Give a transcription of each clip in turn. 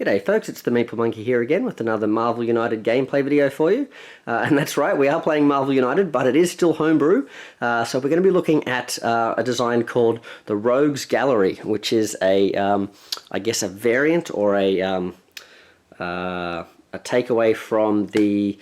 G'day folks, it's the Meeple Monkey here again with another Marvel United gameplay video for you. And that's right, we are playing Marvel United, but it is still homebrew. So we're going to be looking at a design called the Rogues Gallery, which is I guess a variant or a takeaway from the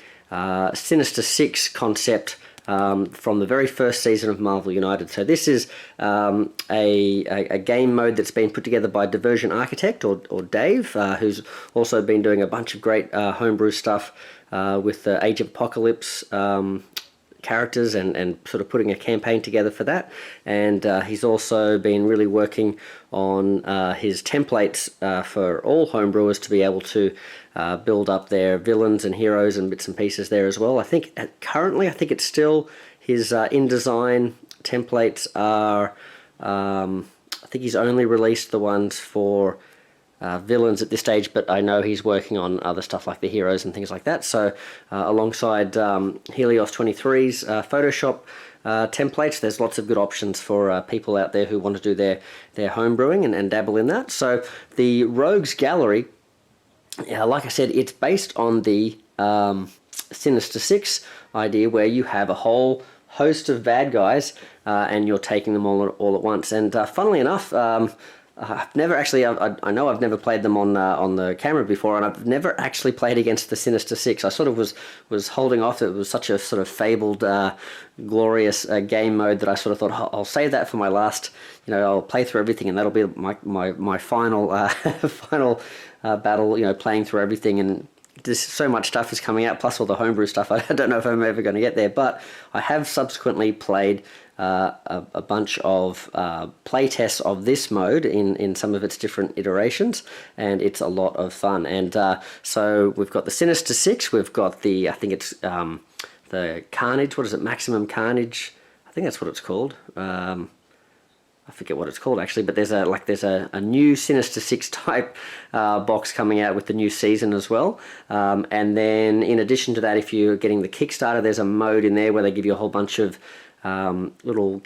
Sinister Six concept from the very first season of Marvel United. So this is a game mode that's been put together by Diversion Architect, or Dave, who's also been doing a bunch of great homebrew stuff with the Age of Apocalypse characters and sort of putting a campaign together for that. And he's also been really working on his templates for all homebrewers to be able to build up their villains and heroes and bits and pieces there as well. I think currently, I think it's still his InDesign templates are, I think he's only released the ones for villains at this stage, but I know he's working on other stuff like the heroes and things like that. So alongside Helios 23's Photoshop templates, there's lots of good options for people out there who want to do their home brewing and dabble in that. So the Rogues Gallery, like I said, it's based on the Sinister Six idea, where you have a whole host of bad guys and you're taking them all at once. And funnily enough, I've never actually, I know I've never played them on the camera before, and I've never actually played against the Sinister Six. I sort of was holding off. It was such a sort of fabled, glorious game mode that I sort of thought, I'll save that for my last, I'll play through everything, and that'll be my final final battle, playing through everything. And there's so much stuff is coming out, plus all the homebrew stuff. I don't know if I'm ever going to get there, but I have subsequently played a bunch of playtests of this mode in some of its different iterations, and it's a lot of fun. And so we've got the Sinister Six, we've got the, I think it's the Carnage, what is it, Maximum Carnage, I think that's what it's called. I forget what it's called actually, but there's a new Sinister Six type box coming out with the new season as well. And then in addition to that, if you're getting the Kickstarter, there's a mode in there where they give you a whole bunch of little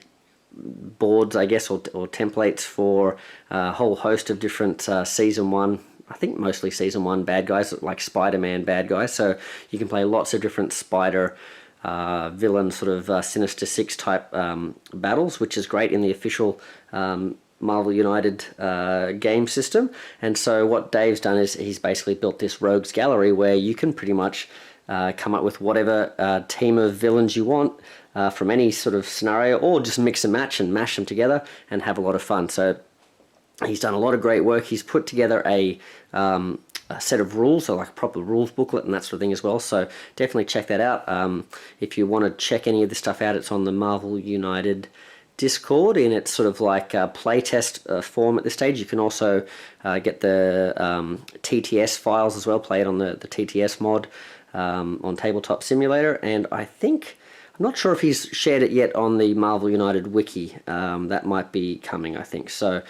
boards, I guess, or templates for a whole host of different season one, I think mostly season one bad guys, like Spider-Man bad guys. So you can play lots of different Spider villain sort of Sinister Six type battles, which is great in the official Marvel United game system. And so what Dave's done is he's basically built this Rogues Gallery where you can pretty much come up with whatever team of villains you want from any sort of scenario, or just mix and match and mash them together and have a lot of fun. So he's done a lot of great work. He's put together a set of rules, so like a proper rules booklet and that sort of thing as well. So definitely check that out. If you want to check any of this stuff out, it's on the Marvel United Discord in its sort of like playtest form at this stage. You can also get the TTS files as well, play it on the TTS mod on Tabletop Simulator. And I'm not sure if he's shared it yet on the Marvel United wiki. That might be coming, I think. So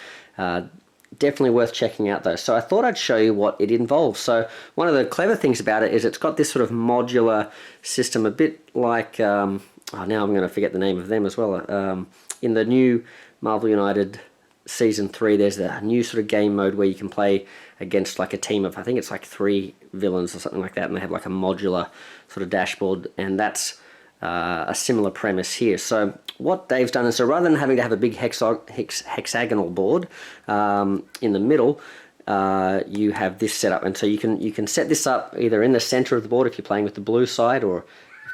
definitely worth checking out though. So I thought I'd show you what it involves. So one of the clever things about it is it's got this sort of modular system, a bit like, now I'm going to forget the name of them as well. In the new Marvel United Season 3, there's a new sort of game mode where you can play against like a team of, I think it's like 3 villains or something like that, and they have like a modular sort of dashboard, and that's a similar premise here. So what Dave's done is, so rather than having to have a big hexagonal board in the middle, you have this set up, and so you can set this up either in the center of the board if you're playing with the blue side, or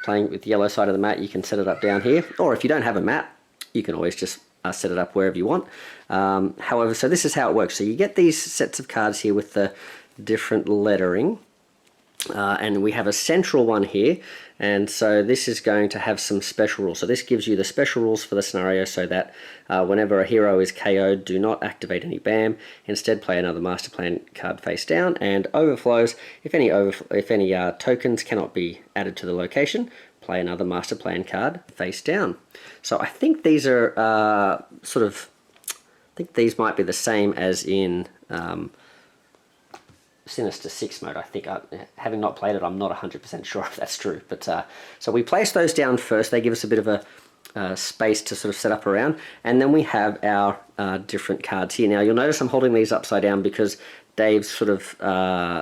playing with the yellow side of the mat, you can set it up down here. Or if you don't have a mat, you can always just set it up wherever you want. However, so this is how it works. So you get these sets of cards here with the different lettering. And we have a central one here, and so this is going to have some special rules. So this gives you the special rules for the scenario, so that whenever a hero is KO'd, do not activate any BAM. Instead, play another master plan card face down, and overflows. If any tokens cannot be added to the location, play another master plan card face down. So I think these are I think these might be the same as in Sinister Six mode. I think, having not played it, I'm not 100% sure if that's true. But so we place those down first. They give us a bit of a space to sort of set up around, and then we have our different cards here. Now you'll notice I'm holding these upside down because Dave's sort of,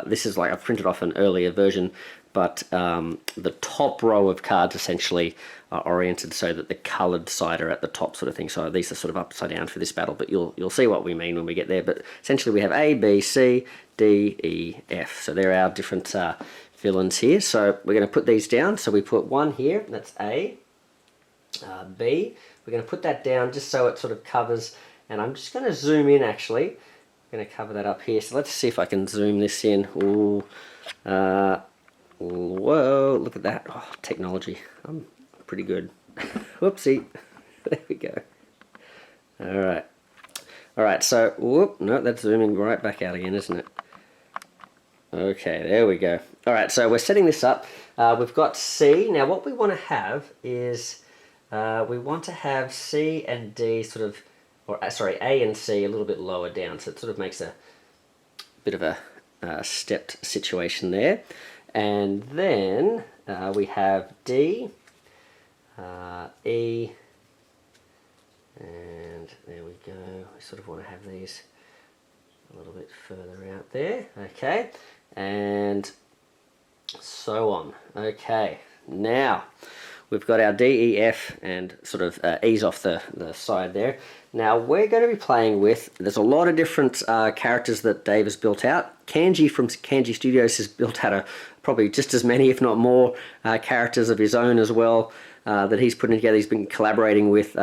this is like I've printed off an earlier version, but the top row of cards essentially are oriented so that the coloured side are at the top sort of thing. So these are sort of upside down for this battle, but you'll see what we mean when we get there. But essentially we have A, B, C, D, E, F. So there are our different villains here. So we're going to put these down. So we put one here, that's A. B, we're going to put that down just so it sort of covers, and I'm just going to zoom in actually. I'm going to cover that up here. So let's see if I can zoom this in. Ooh, whoa, look at that. Oh, technology. I'm pretty good. Whoopsie. There we go. Alright, so, whoop, no, that's zooming right back out again, isn't it? Okay, there we go. Alright, so we're setting this up. We've got C. Now what we want to have is, we want to have C and D sort of, or sorry, A and C a little bit lower down, so it sort of makes a bit of a stepped situation there. And then we have D, E, and there we go. We sort of want to have these a little bit further out there. Okay, and so on. Okay, now we've got our D, E, F, and sort of E's off the side there. Now we're going to be playing with, there's a lot of different characters that Dave has built out. Kanji from Kanji Studios has built out probably just as many, if not more, characters of his own as well that he's putting together. He's been collaborating with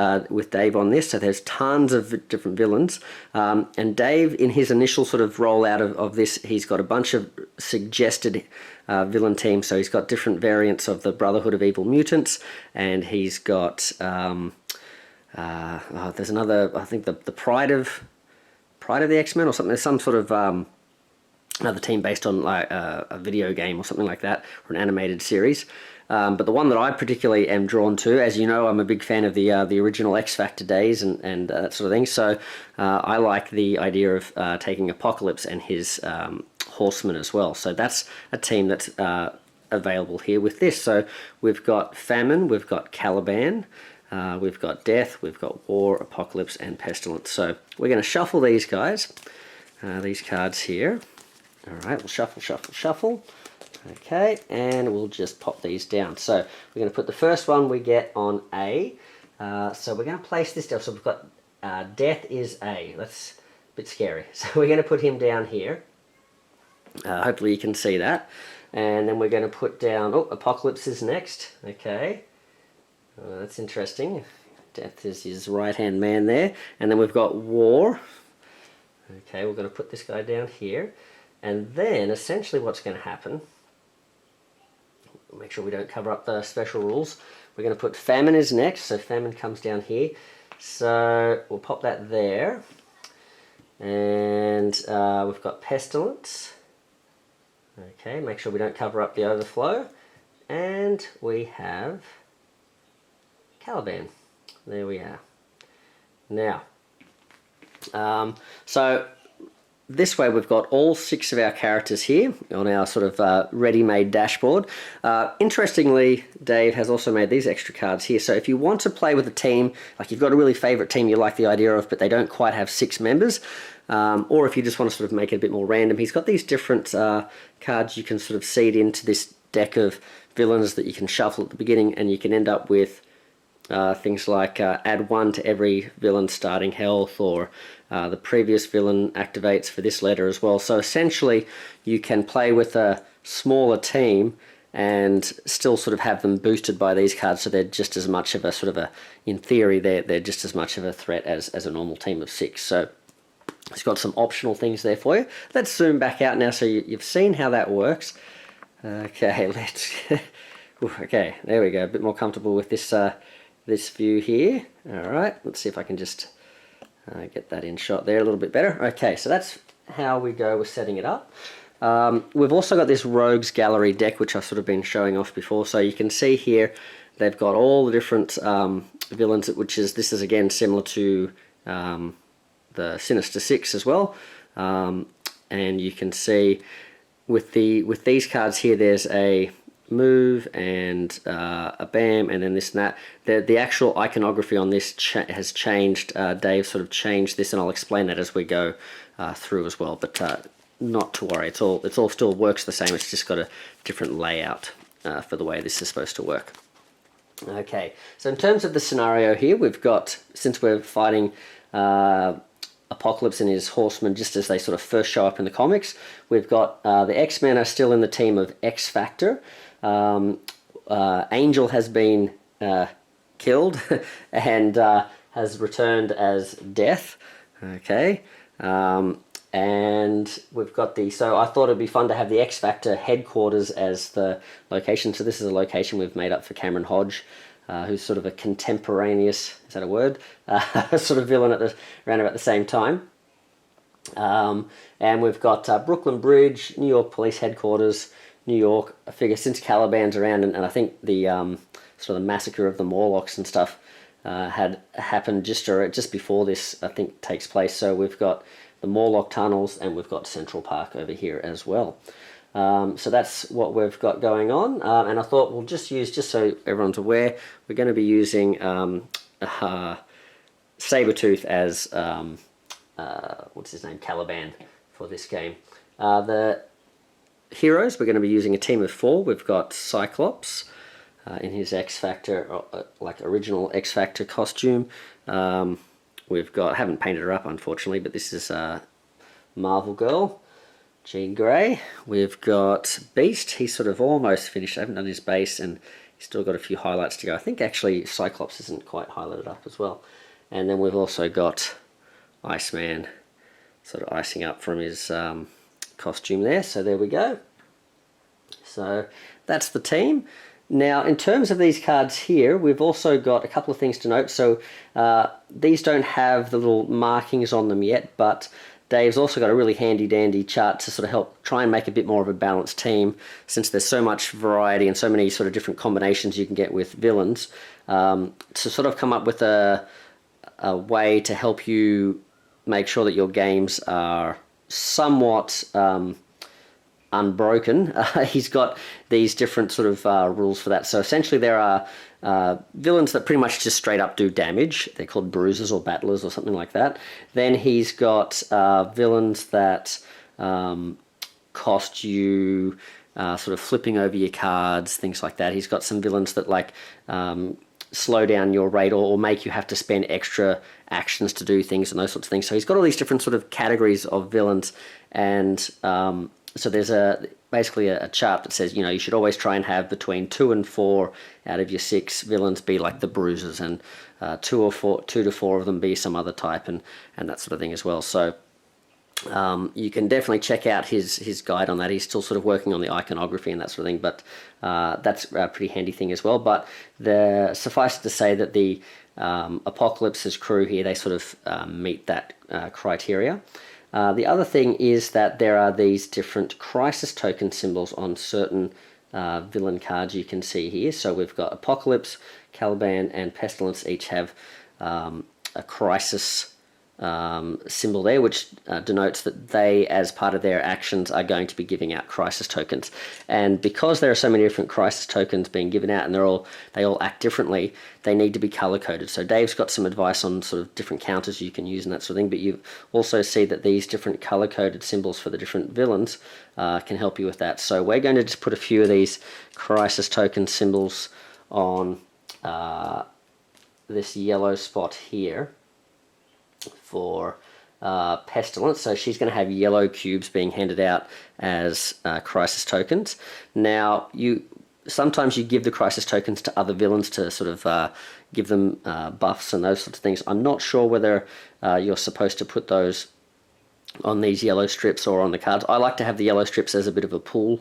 Dave on this, so there's tons of different villains. And Dave, in his initial sort of rollout of this, he's got a bunch of suggested villain teams. So he's got different variants of the Brotherhood of Evil Mutants, and he's got there's another, I think the Pride of the X-Men or something. There's some sort of another team based on like a video game or something like that, or an animated series. But the one that I particularly am drawn to, as you know, I'm a big fan of the original X Factor days and that sort of thing. So I like the idea of taking Apocalypse and his Horsemen as well. So that's a team that's available here with this. So we've got Famine, we've got Caliban, we've got Death, we've got War, Apocalypse, and Pestilence. So we're going to shuffle these guys, these cards here. All right, we'll shuffle, shuffle, shuffle. Okay, and we'll just pop these down. So we're going to put the first one we get on A. So we're going to place this down. So we've got Death is A. That's a bit scary. So we're going to put him down here. Hopefully you can see that. And then we're going to put down, oh, Apocalypse is next. Okay, that's interesting. Death is his right-hand man there. And then we've got War. Okay, we're going to put this guy down here. And then essentially what's going to happen, make sure we don't cover up the special rules, we're going to put Famine is next. So Famine comes down here. So we'll pop that there. And we've got Pestilence. Okay, make sure we don't cover up the overflow. And we have Caliban. There we are. Now, so this way we've got all 6 of our characters here on our sort of ready-made dashboard. Interestingly, Dave has also made these extra cards here. So if you want to play with a team, like you've got a really favourite team you like the idea of, but they don't quite have 6 members, or if you just want to sort of make it a bit more random, he's got these different cards you can sort of seed into this deck of villains that you can shuffle at the beginning, and you can end up with things like add 1 to every villain starting health, or the previous villain activates for this letter as well. So essentially you can play with a smaller team and still sort of have them boosted by these cards, so they're just as much of a sort of a, in theory, they're just as much of a threat as a normal team of 6. So it's got some optional things there for you. Let's zoom back out now so you've seen how that works. Okay, let's okay, there we go, a bit more comfortable with this this view here. Alright, let's see if I can just get that in shot there a little bit better. Okay, so that's how we go with setting it up. We've also got this Rogues Gallery deck, which I've sort of been showing off before. So you can see here they've got all the different villains, this is again similar to the Sinister Six as well. And you can see with these cards here, there's a move and a bam, and then this and that. The actual iconography on this has changed. Dave sort of changed this, and I'll explain that as we go through as well. But not to worry. It's all still works the same. It's just got a different layout for the way this is supposed to work. Okay, so in terms of the scenario here, we've got, since we're fighting Apocalypse and his horsemen just as they sort of first show up in the comics, we've got the X-Men are still in the team of X-Factor. Angel has been killed and has returned as Death. Okay. And we've got so I thought it'd be fun to have the X-Factor headquarters as the location. So this is a location we've made up for Cameron Hodge, who's sort of a contemporaneous, is that a word? Sort of villain around about the same time. And we've got Brooklyn Bridge, New York Police Headquarters, New York. I figure since Caliban's around, and I think the sort of the massacre of the Morlocks and stuff had happened just before this, I think, takes place. So we've got the Morlock tunnels, and we've got Central Park over here as well. So that's what we've got going on, and I thought we'll just so everyone's aware, we're going to be using Sabretooth as what's his name, Caliban, for this game. The heroes, we're going to be using a team of 4. We've got Cyclops in his X-Factor, like original X-Factor costume. We've got, I haven't painted her up unfortunately, but this is Marvel Girl, Jean Grey. We've got Beast, he's sort of almost finished. I haven't done his base, and he's still got a few highlights to go. I think actually Cyclops isn't quite highlighted up as well. And then we've also got Iceman sort of icing up from his costume there. So there we go. So that's the team. Now, in terms of these cards here, we've also got a couple of things to note. So these don't have the little markings on them yet, but Dave's also got a really handy-dandy chart to sort of help try and make a bit more of a balanced team, since there's so much variety and so many sort of different combinations you can get with villains, to sort of come up with a way to help you make sure that your games are somewhat unbroken. He's got these different sort of rules for that. So essentially there are villains that pretty much just straight up do damage. They're called bruisers or battlers or something like that. Then he's got villains that cost you sort of flipping over your cards, things like that. He's got some villains that like slow down your rate or make you have to spend extra actions to do things and those sorts of things. So he's got all these different sort of categories of villains, and so there's basically a chart that says, you should always try and have between 2 and 4 out of your 6 villains be like the bruisers, and 2 to 4 of them be some other type, and that sort of thing as well. So you can definitely check out his guide on that. He's still sort of working on the iconography and that sort of thing, but that's a pretty handy thing as well. But suffice it to say that the Apocalypse's crew here, they sort of meet that criteria. The other thing is that there are these different crisis token symbols on certain villain cards you can see here. So we've got Apocalypse, Caliban, and Pestilence each have a crisis symbol there, which denotes that they, as part of their actions, are going to be giving out crisis tokens. And because there are so many different crisis tokens being given out, and they all act differently, they need to be color coded. So Dave's got some advice on sort of different counters you can use and that sort of thing, but you also see that these different color coded symbols for the different villains can help you with that. So we're going to just put a few of these crisis token symbols on this yellow spot here for Pestilence. So she's going to have yellow cubes being handed out as crisis tokens. Now, sometimes you give the crisis tokens to other villains to sort of give them buffs and those sorts of things. I'm not sure whether you're supposed to put those on these yellow strips or on the cards. I like to have the yellow strips as a bit of a pool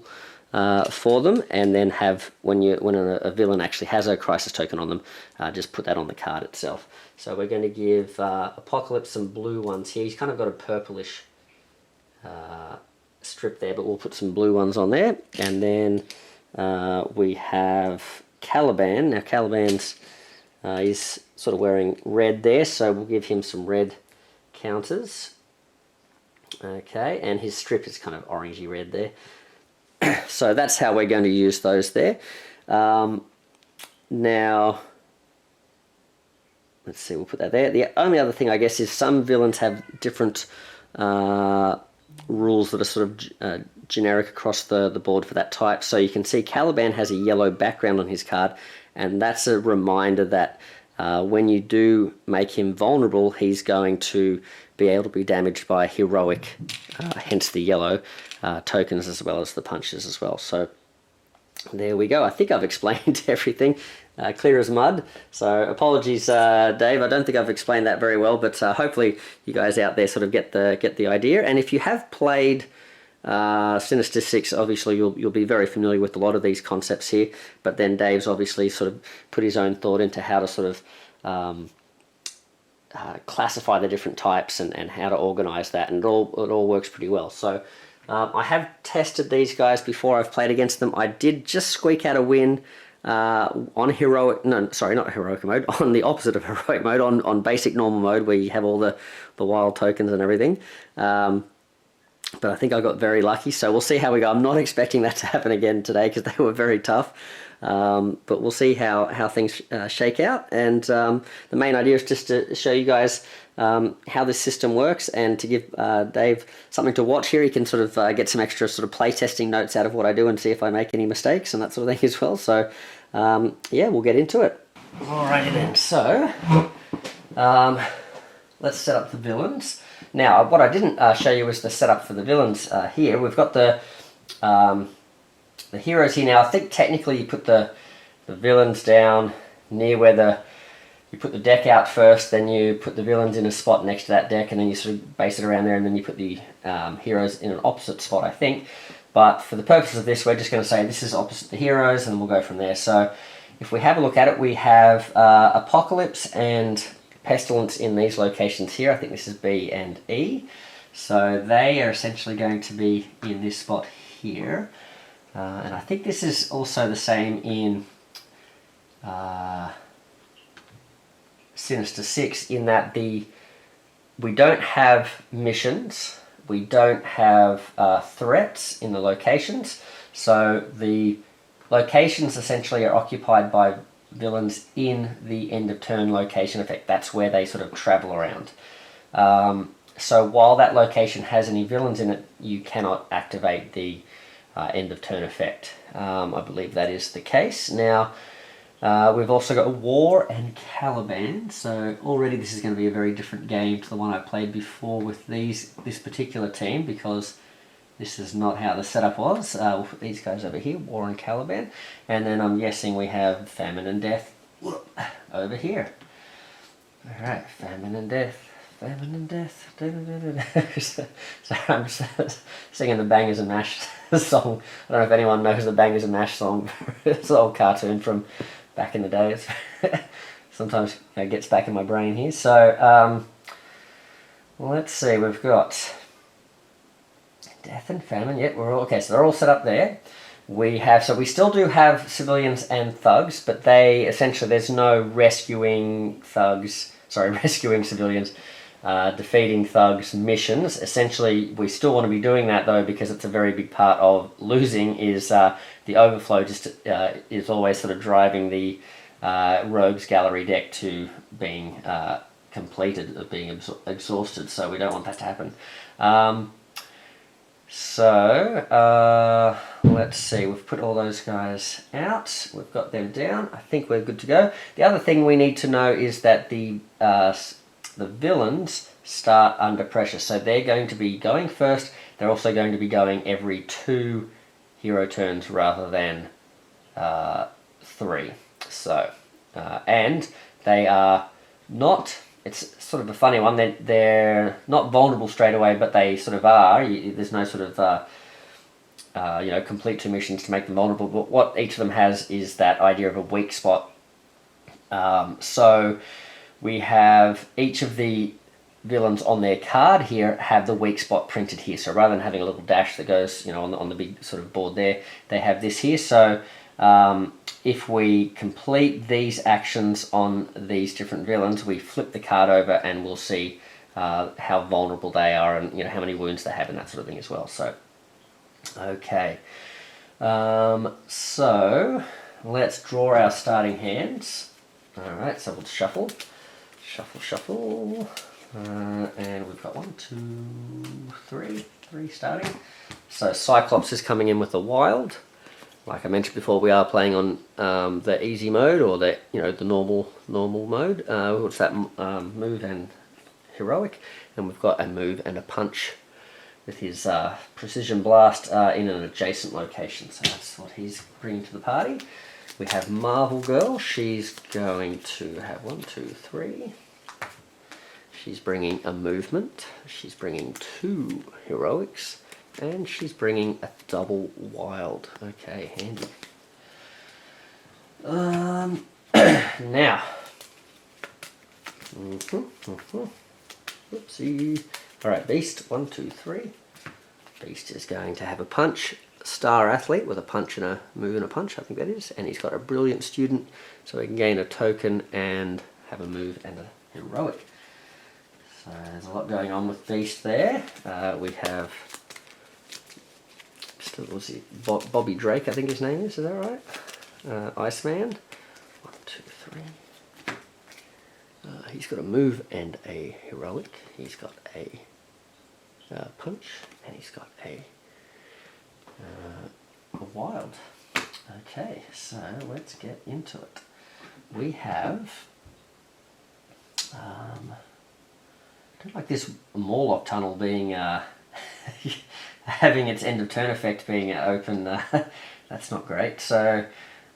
for them, and then have, when a villain actually has a crisis token on them, just put that on the card itself. So we're going to give Apocalypse some blue ones here. He's kind of got a purplish strip there, but we'll put some blue ones on there. And then we have Caliban. Now Caliban's he's sort of wearing red there, so we'll give him some red counters. Okay, and his strip is kind of orangey red there. So that's how we're going to use those there. Now, let's see, we'll put that there. The only other thing, I guess, is some villains have different rules that are sort of generic across the board for that type. So you can see Caliban has a yellow background on his card, and that's a reminder that when you do make him vulnerable, he's going to be able to be damaged by heroic, hence the yellow tokens as well as the punches as well. So there we go. I think I've explained everything clear as mud. So apologies, Dave. I don't think I've explained that very well, but hopefully you guys out there sort of get the idea. And if you have played Sinister Six, obviously you'll be very familiar with a lot of these concepts here. But then Dave's obviously sort of put his own thought into how to sort of classify the different types and how to organize that, and it all works pretty well. So I have tested these guys before. I've played against them. I did just squeak out a win on heroic, no, sorry, not heroic mode, on the opposite of heroic mode, on basic normal mode, where you have all the wild tokens and everything. But I think I got very lucky, so we'll see how we go. I'm not expecting that to happen again today because they were very tough. But we'll see how things shake out. And the main idea is just to show you guys how this system works, and to give Dave something to watch here. He can sort of get some extra sort of play testing notes out of what I do and see if I make any mistakes and that sort of thing as well. So yeah, we'll get into it. Alrighty then, so let's set up the villains. Now, what I didn't show you was the setup for the villains here. We've got the heroes here now. I think technically you put the villains down near where you put the deck out first, then you put the villains in a spot next to that deck, and then you sort of base it around there, and then you put the heroes in an opposite spot, I think. But for the purposes of this, we're just going to say this is opposite the heroes, and we'll go from there. So if we have a look at it, we have Apocalypse and Pestilence in these locations here. I think this is B and E. So they are essentially going to be in this spot here. And I think this is also the same in Sinister Six, in that we don't have missions, we don't have threats in the locations. So the locations essentially are occupied by villains in the end of turn location effect. That's where they sort of travel around. So while that location has any villains in it, you cannot activate the end of turn effect. I believe that is the case. Now we've also got War and Caliban, so already this is going to be a very different game to the one I played before with this particular team, because this is not how the setup was. We'll put these guys over here, War and Caliban, and then I'm guessing we have Famine and Death over here. Alright, Famine and Death. Famine and Death. So I'm singing the Bangers and Mash song. I don't know if anyone knows the Bangers and Mash song. It's an old cartoon from back in the day. Sometimes it gets back in my brain here. So let's see, we've got Death and Famine. Yep, we're all okay. So they're all set up there. We still do have civilians and thugs, but they essentially, there's no rescuing civilians, defeating thugs missions. Essentially, we still want to be doing that though, because it's a very big part of losing. Is the overflow just is always sort of driving the rogues gallery deck to being completed, of being exhausted. So we don't want that to happen. So let's see, we've put all those guys out, we've got them down, I think we're good to go. The other thing we need to know is that the villains start under pressure, so they're going to be going first. They're also going to be going every 2 hero turns rather than 3. So, and they are not, it's sort of a funny one, they're not vulnerable straight away, but they sort of are. There's no sort of complete 2 missions to make them vulnerable, but what each of them has is that idea of a weak spot. So we have each of the villains on their card here have the weak spot printed here. So rather than having a little dash that goes, on the big sort of board there, they have this here. So if we complete these actions on these different villains, we flip the card over and we'll see how vulnerable they are, and how many wounds they have and that sort of thing as well. So, okay. So let's draw our starting hands. Alright, so we'll shuffle. Shuffle. And we've got 1, 2, 3. 3 starting. So Cyclops is coming in with a wild. Like I mentioned before, we are playing on the easy mode, or the the normal mode. What's that? Move and heroic, and we've got a move and a punch with his precision blast in an adjacent location. So that's what he's bringing to the party. We have Marvel Girl. She's going to have 1, 2, 3. She's bringing a movement. She's bringing 2 heroics. And she's bringing a double wild. Okay, handy. Now. Oopsie. Alright, Beast. 1, 2, 3. Beast is going to have a punch. Star Athlete with a punch and a move and a punch, I think that is. And he's got a Brilliant Student, so he can gain a token and have a move and a heroic. So there's a lot going on with Beast there. We have... was it Bobby Drake, I think his name is that right? Iceman. 1, 2, 3. He's got a move and a heroic. He's got a punch, and he's got a wild. Okay, so let's get into it. We have I don't like this Morlock tunnel being having its end of turn effect being open. That's not great. So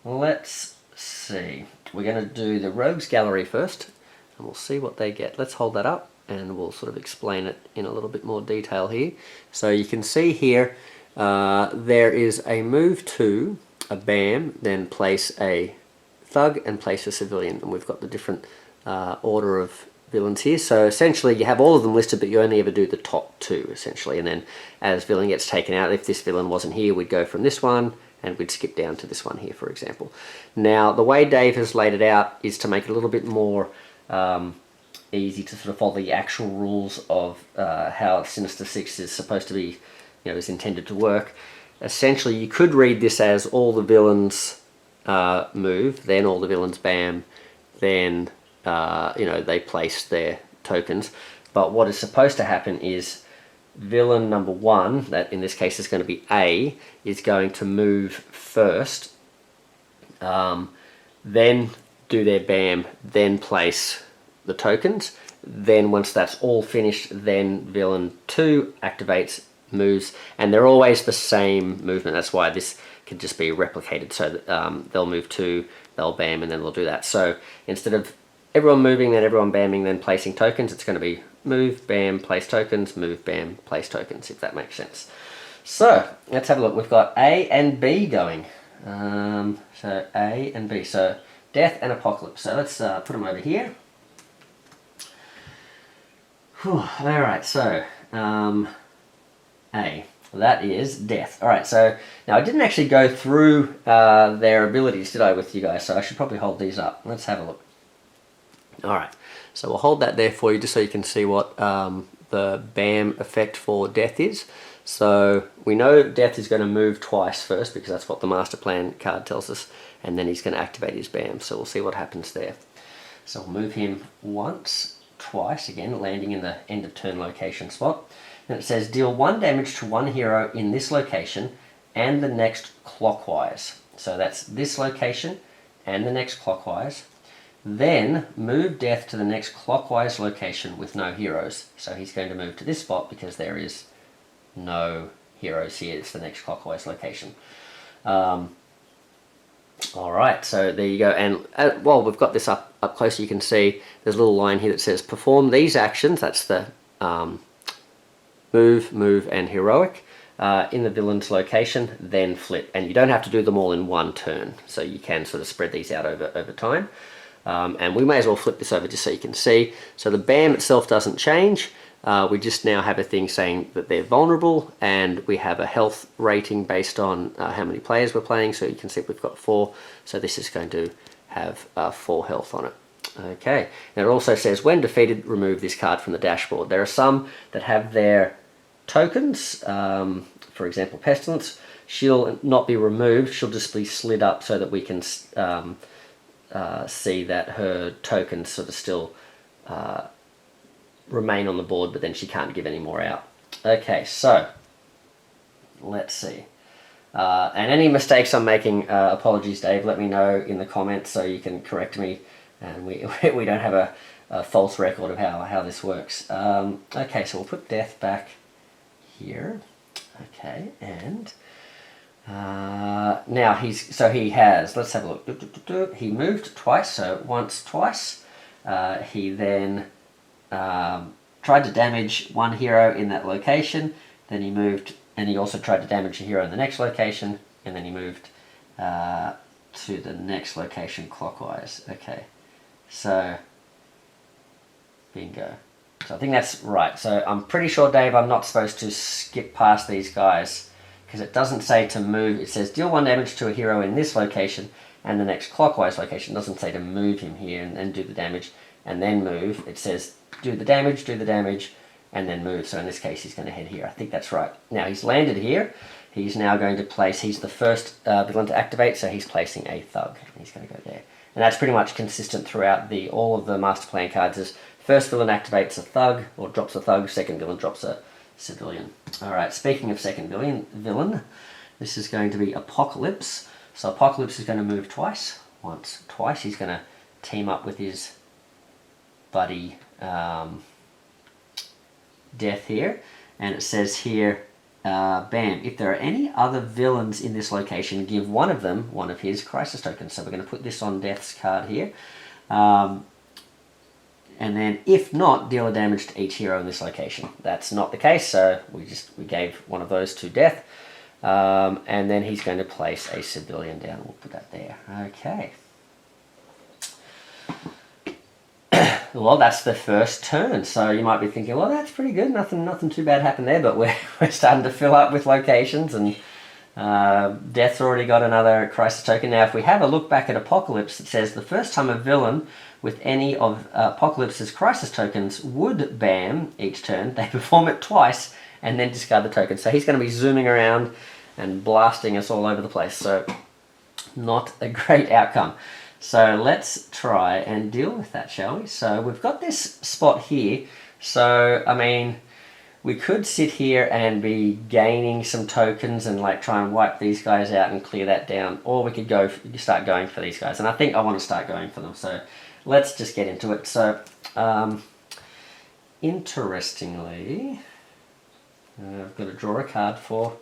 let's see. We're going to do the Rogues Gallery first, and we'll see what they get. Let's hold that up and we'll sort of explain it in a little bit more detail here. So you can see here there is a move to a BAM, then place a thug and place a civilian, and we've got the different order of villains here. So essentially you have all of them listed, but you only ever do the top 2 essentially, and then as villain gets taken out, if this villain wasn't here, we'd go from this one and we'd skip down to this one here, for example. Now the way Dave has laid it out is to make it a little bit more easy to sort of follow the actual rules of how Sinister Six is supposed to be, is intended to work. Essentially you could read this as all the villains move, then all the villains BAM, then they place their tokens. But what is supposed to happen is villain number 1, that in this case is going to be A, is going to move first, then do their BAM, then place the tokens. Then once that's all finished, then villain 2 activates, moves, and they're always the same movement. That's why this can just be replicated. So that, they'll move 2, they'll BAM, and then they'll do that. So instead of everyone moving, then everyone BAMing, then placing tokens, it's going to be move, BAM, place tokens, move, BAM, place tokens, if that makes sense. So let's have a look. We've got A and B going. So A and B. So Death and Apocalypse. So let's put them over here. Alright, so A. That is Death. Alright, so now I didn't actually go through their abilities, did I, with you guys? So I should probably hold these up. Let's have a look. Alright, so we'll hold that there for you just so you can see what the BAM effect for Death is. So we know Death is going to move twice first, because that's what the Master Plan card tells us, and then he's going to activate his BAM. So we'll see what happens there. So we'll move him once, twice, again landing in the end of turn location spot. And it says deal 1 damage to 1 hero in this location and the next clockwise. So that's this location and the next clockwise. Then move Death to the next clockwise location with no heroes. So he's going to move to this spot because there is no heroes here. It's the next clockwise location. Alright, so there you go. And while we've got this up close, you can see there's a little line here that says perform these actions. That's the move, and heroic in the villain's location, then flip. And you don't have to do them all in one turn, so you can sort of spread these out over time. And we may as well flip this over just so you can see. So the BAM itself doesn't change. We just now have a thing saying that they're vulnerable, and we have a health rating based on how many players we're playing. So you can see we've got 4, so this is going to have 4 health on it. Okay, and it also says when defeated, remove this card from the dashboard. There are some that have their tokens, for example Pestilence. She'll not be removed, she'll just be slid up so that we can see that her tokens sort of still remain on the board, but then she can't give any more out. Okay, so let's see. And any mistakes I'm making, apologies, Dave. Let me know in the comments so you can correct me, and we we don't have a false record of how this works. Okay, so we'll put death back here. Okay, and now he has. Let's have a look. He moved twice, so once, twice. He then tried to damage one hero in that location. Then he moved. And he also tried to damage a hero in the next location, and then he moved to the next location clockwise. Okay, so bingo. So I think that's right. So I'm pretty sure, Dave, I'm not supposed to skip past these guys because it doesn't say to move. It says deal 1 damage to a hero in this location and the next clockwise location. It doesn't say to move him here and do the damage and then move. It says do the damage, and then move. So in this case, he's going to head here. I think that's right. Now he's landed here. He's now going to place, he's the first villain to activate, so he's placing a thug. He's going to go there. And that's pretty much consistent throughout all of the master plan cards. Is first villain activates a thug, or drops a thug, second villain drops a civilian. Alright, speaking of second villain, this is going to be Apocalypse. So Apocalypse is going to move twice. Once, twice. He's going to team up with his buddy Death here, and it says here, bam, if there are any other villains in this location, give one of them one of his crisis tokens. So we're going to put this on Death's card here, and then if not, deal a damage to each hero in this location. That's not the case, so we gave one of those to Death, and then he's going to place a civilian down. We'll put that there. Okay. Well, that's the first turn, so you might be thinking, well, that's pretty good, nothing too bad happened there, but we're starting to fill up with locations, and Death's already got another crisis token. Now, if we have a look back at Apocalypse, it says the first time a villain with any of Apocalypse's crisis tokens would bam each turn, they perform it twice and then discard the token. So he's going to be zooming around and blasting us all over the place, so not a great outcome. So let's try and deal with that, shall we? So we've got this spot here. So, I mean, we could sit here and be gaining some tokens and like try and wipe these guys out and clear that down. Or we could start going for these guys. And I think I want to start going for them. So let's just get into it. So, interestingly, I've got to draw a card for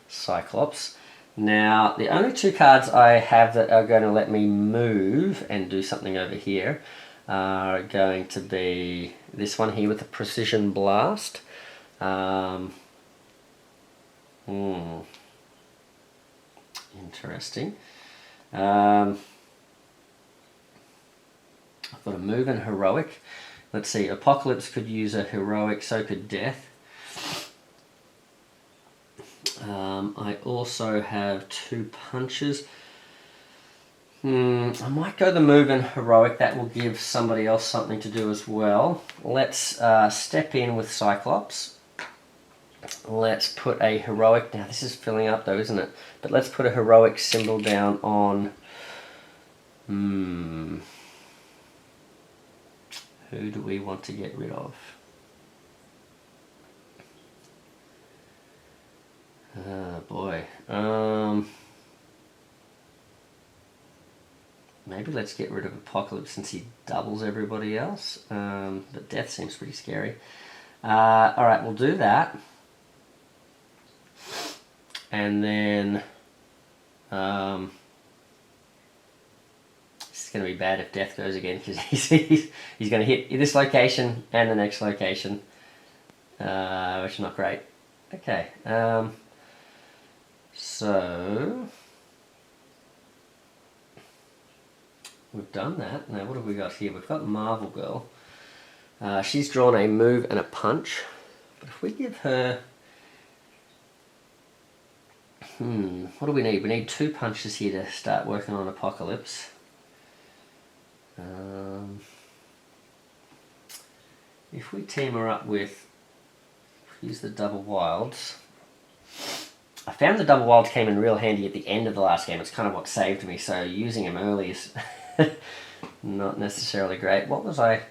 Cyclops. Now, the only two cards I have that are going to let me move and do something over here are going to be this one here with the Precision Blast. Interesting. I've got a move and heroic. Let's see, Apocalypse could use a heroic, so could Death. I also have 2 punches. I might go the move and heroic. That will give somebody else something to do as well. Let's step in with Cyclops. Let's put a heroic. Now this is filling up though, isn't it? But let's put a heroic symbol down on. Who do we want to get rid of? Oh boy. Maybe let's get rid of Apocalypse since he doubles everybody else. But Death seems pretty scary. Alright, we'll do that. And then it's going to be bad if Death goes again because he's going to hit this location and the next location, which is not great. Okay. So we've done that. Now what have we got here? We've got Marvel Girl. She's drawn a move and a punch. But if we give her... what do we need? We need 2 punches here to start working on Apocalypse. If we team her up with... use the double wilds... I found the double wilds came in real handy at the end of the last game. It's kind of what saved me, so using them early is not necessarily great. What was I...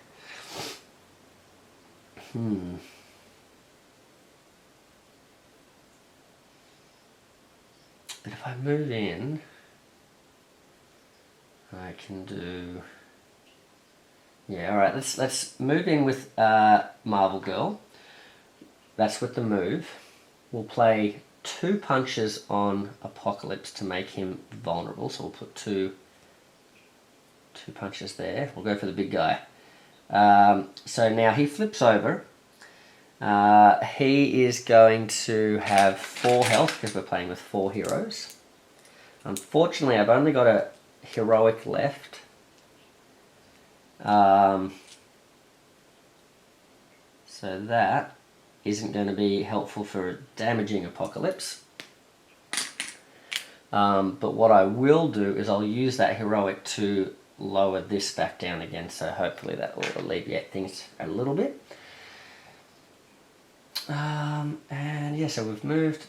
But if I move in, I can do... Yeah, alright, let's move in with Marvel Girl. That's with the move. We'll play 2 punches on Apocalypse to make him vulnerable. So we'll put two punches there. We'll go for the big guy. So now he flips over. He is going to have 4 health because we're playing with 4 heroes. Unfortunately, I've only got a heroic left. So that isn't going to be helpful for damaging Apocalypse. But what I will do is I'll use that heroic to lower this back down again, so hopefully that will alleviate things a little bit. And yeah, so we've moved.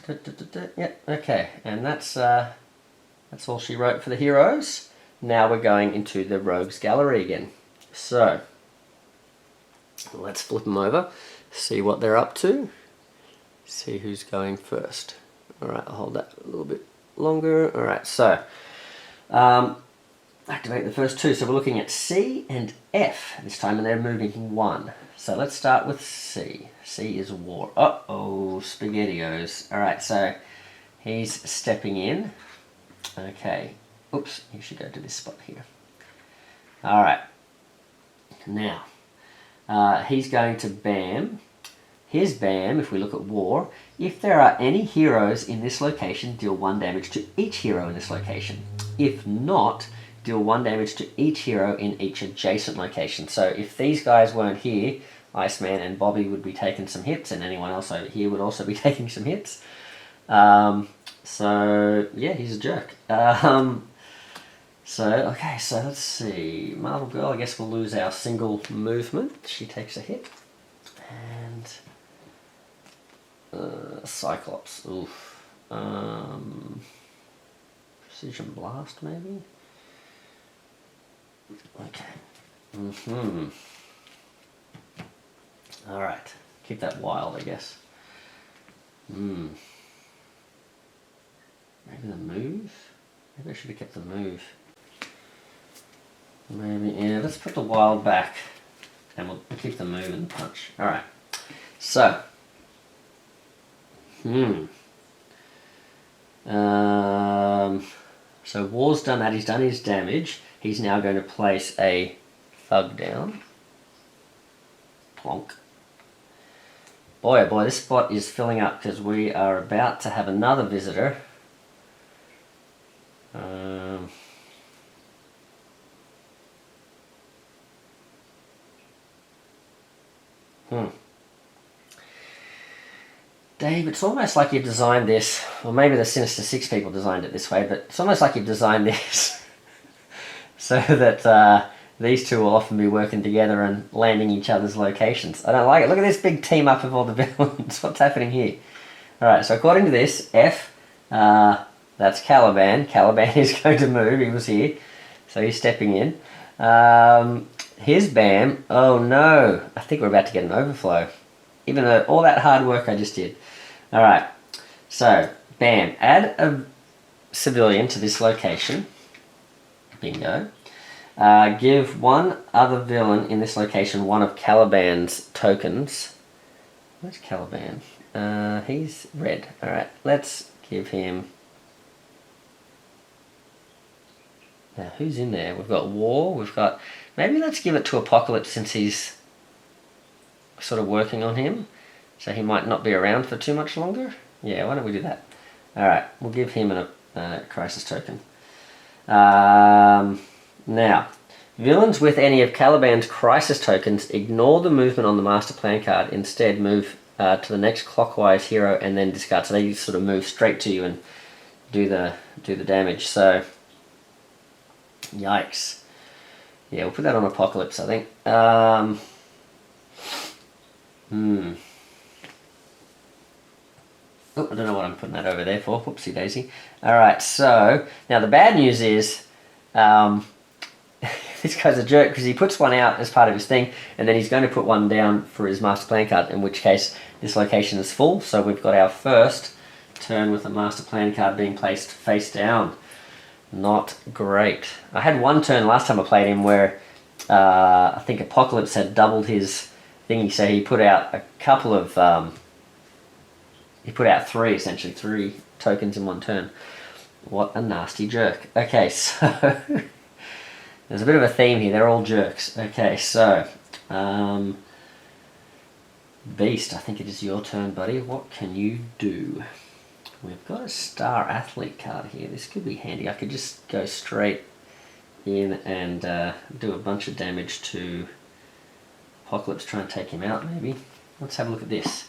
Yeah, okay, and that's all she wrote for the heroes. Now we're going into the Rogues Gallery again. So let's flip them over, see what they're up to, see who's going first. Alright, I'll hold that a little bit longer. Alright, so activate the first 2. So we're looking at C and F this time, and they're moving 1. So let's start with C. C is War. Uh-oh, SpaghettiOs. Alright, so he's stepping in. Okay. Oops, you should go to this spot here. Alright. Now, he's going to BAM. His BAM, if we look at War, if there are any heroes in this location, deal 1 damage to each hero in this location. If not, deal 1 damage to each hero in each adjacent location. So if these guys weren't here, Iceman and Bobby would be taking some hits, and anyone else over here would also be taking some hits. So, yeah, he's a jerk. Okay, so let's see. Marvel Girl, I guess we'll lose our single movement. She takes a hit. And Cyclops, oof. Precision Blast, maybe? Okay. Alright, keep that wild, I guess. Maybe the move? Maybe I should have kept the move. Maybe, yeah, let's put the wild back. And we'll keep the move and the punch. Alright. So. So War's done that, he's done his damage. He's now going to place a thug down. Plonk. Boy, oh boy, this spot is filling up because we are about to have another visitor. Dave, it's almost like you've designed this, or maybe the Sinister Six people designed it this way, but it's almost like you've designed this so that these two will often be working together and landing each other's locations. I don't like it. Look at this big team up of all the villains. What's happening here? Alright, so according to this, F, that's Caliban. Caliban is going to move. He was here. So he's stepping in. Here's BAM. Oh no. I think we're about to get an overflow. Even though all that hard work I just did. Alright. So, BAM. Add a civilian to this location. Bingo. Give one other villain in this location one of Caliban's tokens. Where's Caliban? He's red. Alright. Let's give him... Now, who's in there? We've got War, we've got... Maybe let's give it to Apocalypse since he's sort of working on him. So he might not be around for too much longer. Yeah, why don't we do that? Alright, we'll give him a crisis token. Now, villains with any of Caliban's crisis tokens ignore the movement on the master plan card. Instead, move to the next clockwise hero and then discard. So they sort of move straight to you and do the damage. So... Yikes. Yeah, we'll put that on Apocalypse, I think. Oh, I don't know what I'm putting that over there for. Whoopsie daisy. Alright, so, now the bad news is, this guy's a jerk because he puts one out as part of his thing, and then he's going to put one down for his master plan card, in which case this location is full, so we've got our first turn with a master plan card being placed face down. Not great. I had one turn last time I played him where I think Apocalypse had doubled his thingy, so he put out a couple of... he put out essentially three tokens in one turn. What a nasty jerk. Okay, so... there's a bit of a theme here. They're all jerks. Okay, so... Beast, I think it is your turn, buddy. What can you do? We've got a Star Athlete card here. This could be handy. I could just go straight in and do a bunch of damage to Apocalypse, try and take him out, maybe. Let's have a look at this.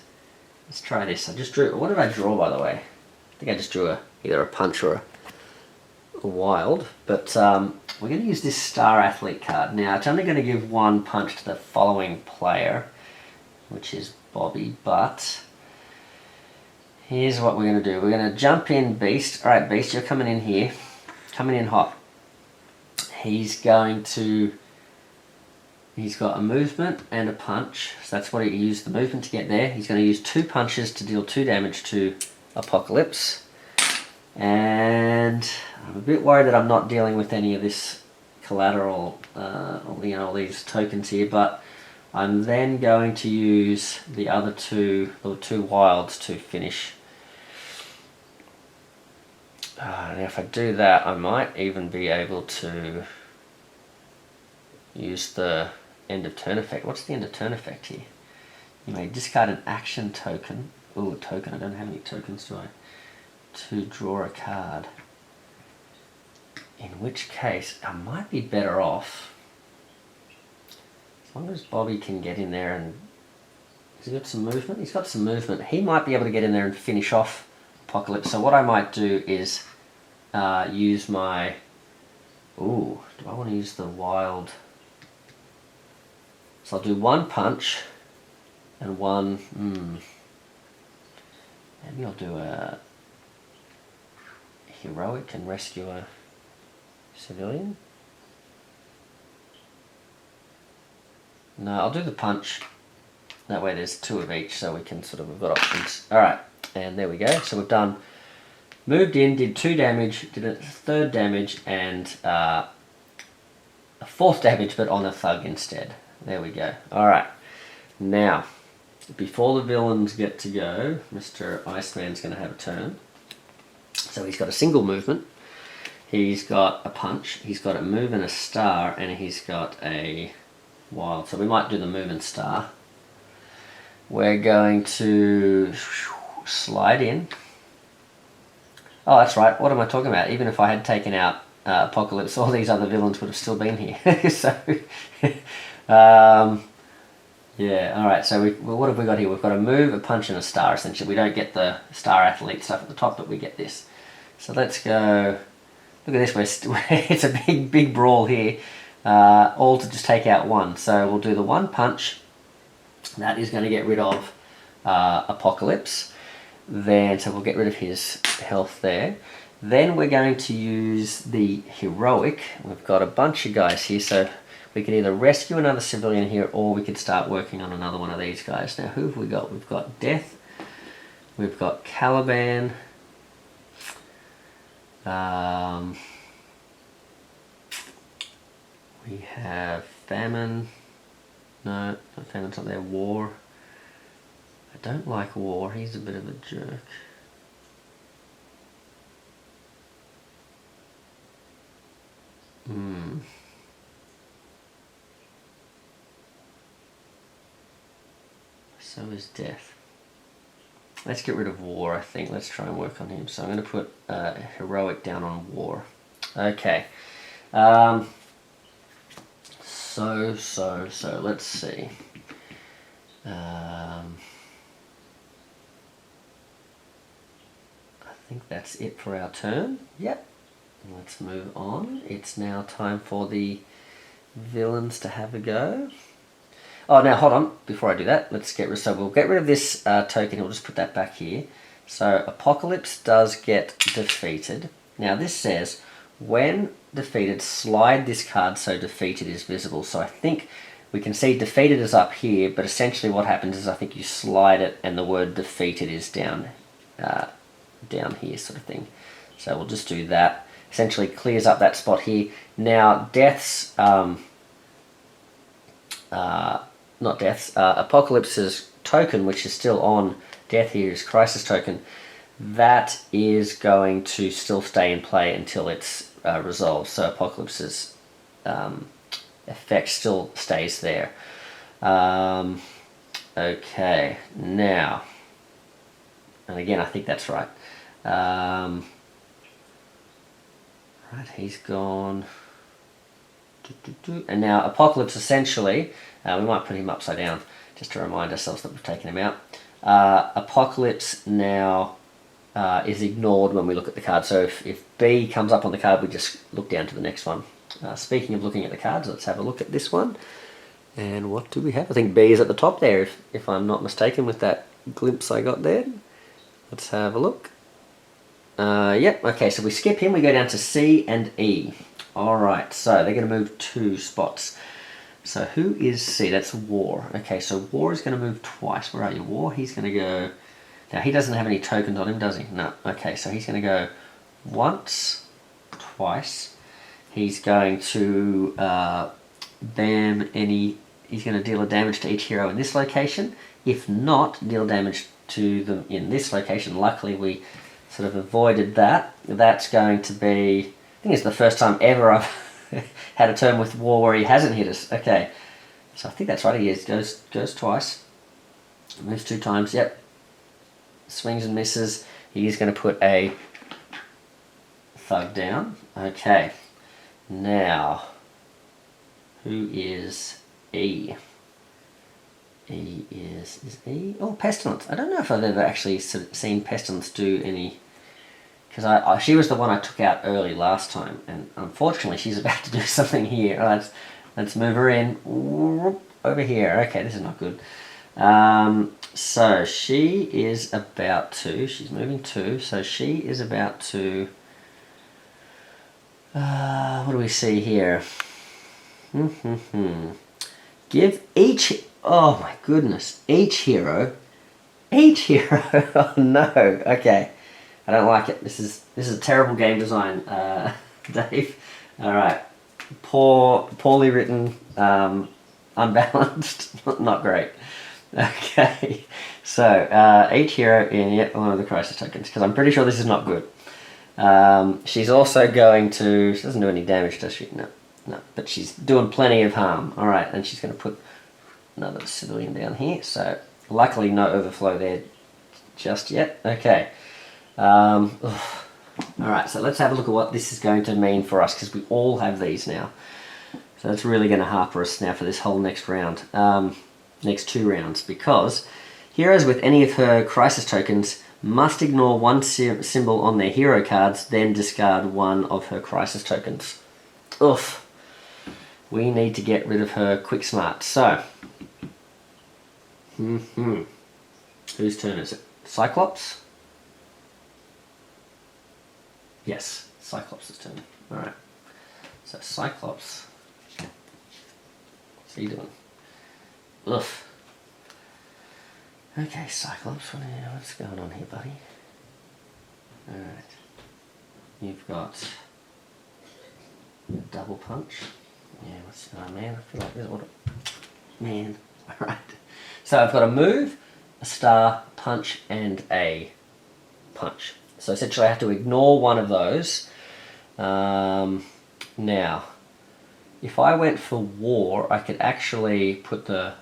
Let's try this. I just drew... What did I draw, by the way? I think I just drew either a punch or a wild. But we're going to use this Star Athlete card. Now, it's only going to give one punch to the following player, which is Bobby, but here's what we're going to do. We're going to jump in Beast. Alright, Beast, you're coming in here. Coming in hot. He's going to... He's got a movement and a punch. So that's what he used the movement to get there. He's going to use 2 punches to deal 2 damage to Apocalypse. And I'm a bit worried that I'm not dealing with any of this collateral, all these tokens here, but I'm then going to use the other two wilds to finish. Now if I do that, I might even be able to use the end of turn effect. What's the end of turn effect here? You may discard an action token. Ooh, a token. I don't have any tokens, do I? To draw a card. In which case, I might be better off. As long as Bobby can get in there and... Has he got some movement? He's got some movement. He might be able to get in there and finish off Apocalypse. So what I might do is use my... Ooh, do I want to use the wild... So I'll do 1 punch and 1... Maybe I'll do a heroic and rescue a civilian. No, I'll do the punch. That way there's 2 of each, so we can we've got options. Alright, and there we go. So we've done, moved in, did 2 damage, did a 3rd damage, and a 4th damage, but on a thug instead. There we go. Alright, now, before the villains get to go, Mr. Iceman's going to have a turn. So he's got a single movement, he's got a punch, he's got a move and a star, and he's got a wild. So we might do the move and star. We're going to slide in. Oh, that's right. What am I talking about? Even if I had taken out Apocalypse, all these other villains would have still been here. So, yeah, alright, so what have we got here? We've got a move, a punch, and a star, essentially. We don't get the Star Athlete stuff at the top, but we get this. So let's go... Look at this, it's a big brawl here. All to just take out 1. So we'll do the 1 punch. That is going to get rid of Apocalypse. Then, so we'll get rid of his health there. Then we're going to use the heroic. We've got a bunch of guys here, so we can either rescue another civilian here, or we could start working on another one of these guys. Now, who have we got? We've got Death. We've got Caliban. We have Famine. No, Famine's not there. War. I don't like War. He's a bit of a jerk. So is Death. Let's get rid of War, I think. Let's try and work on him. So I'm going to put Heroic down on War. Okay. So, let's see. I think that's it for our turn. Yep. Let's move on. It's now time for the villains to have a go. Oh, now hold on. Before I do that, let's get rid. So we'll get rid of this token. We'll just put that back here. So Apocalypse does get defeated. Now this says, when defeated, slide this card so defeated is visible. So I think we can see defeated is up here, but essentially what happens is I think you slide it and the word defeated is down down here sort of thing. So we'll just do that. Essentially clears up that spot here. Now Death's, Apocalypse's token, which is still on Death here, is Crisis token. That is going to still stay in play until it's resolved. So Apocalypse's effect still stays there. Okay, now, and again, I think that's right. Right, he's gone. And now Apocalypse, essentially, we might put him upside down just to remind ourselves that we've taken him out. Apocalypse now is ignored when we look at the card. So if B comes up on the card, we just look down to the next one. Speaking of looking at the cards, let's have a look at this one. And what do we have? I think B is at the top there, if I'm not mistaken, with that glimpse I got there. Let's have a look. Yep, okay, so we skip him, we go down to C and E. Alright, so they're going to move 2 spots. So who is C? That's War. Okay, so War is going to move twice. Where are you, War? He's going to go... Now, he doesn't have any tokens on him, does he? No. Okay, so he's going to go once, twice. He's going to ban any... He's going to deal a damage to each hero in this location. If not, deal damage to them in this location. Luckily, we sort of avoided that. That's going to be... I think it's the first time ever I've had a turn with War where he hasn't hit us. Okay, so I think that's right. He is. Goes twice. Moves 2 times. Yep. Swings and misses. He is going to put a thug down. Okay. Now, who is E? E is E? Oh, Pestilence. I don't know if I've ever actually seen Pestilence do any... Because she was the one I took out early last time, and unfortunately she's about to do something here. Let's move her in. Over here. Okay, this is not good. So she is about to... She's moving 2, so she is about to... what do we see here? Give each... Oh my goodness. Each hero... Oh no. Okay. I don't like it. This is a terrible game design, Dave. All right, poorly written, unbalanced, not great. Okay, so each hero in yet one of the Crisis tokens, because I'm pretty sure this is not good. She's also going to... She doesn't do any damage, does she? No, but she's doing plenty of harm. All right, and she's going to put another civilian down here. So luckily, no overflow there just yet. Okay. Alright, so let's have a look at what this is going to mean for us, because we all have these now. So that's really going to harper us now for this whole next round. Next 2 rounds, because heroes with any of her Crisis tokens must ignore one symbol on their hero cards, then discard one of her Crisis tokens. Oof. We need to get rid of her quick smart. So, whose turn is it? Cyclops? Yes, Cyclops' turn. Alright. So Cyclops. What's he doing? Ugh. Okay, Cyclops, what's going on here, buddy? Alright. You've got a double punch. Yeah, oh man, I feel like this order. Man. Alright. So I've got a move, a star, punch, and a punch. So essentially I have to ignore one of those. Now, if I went for War, I could actually put the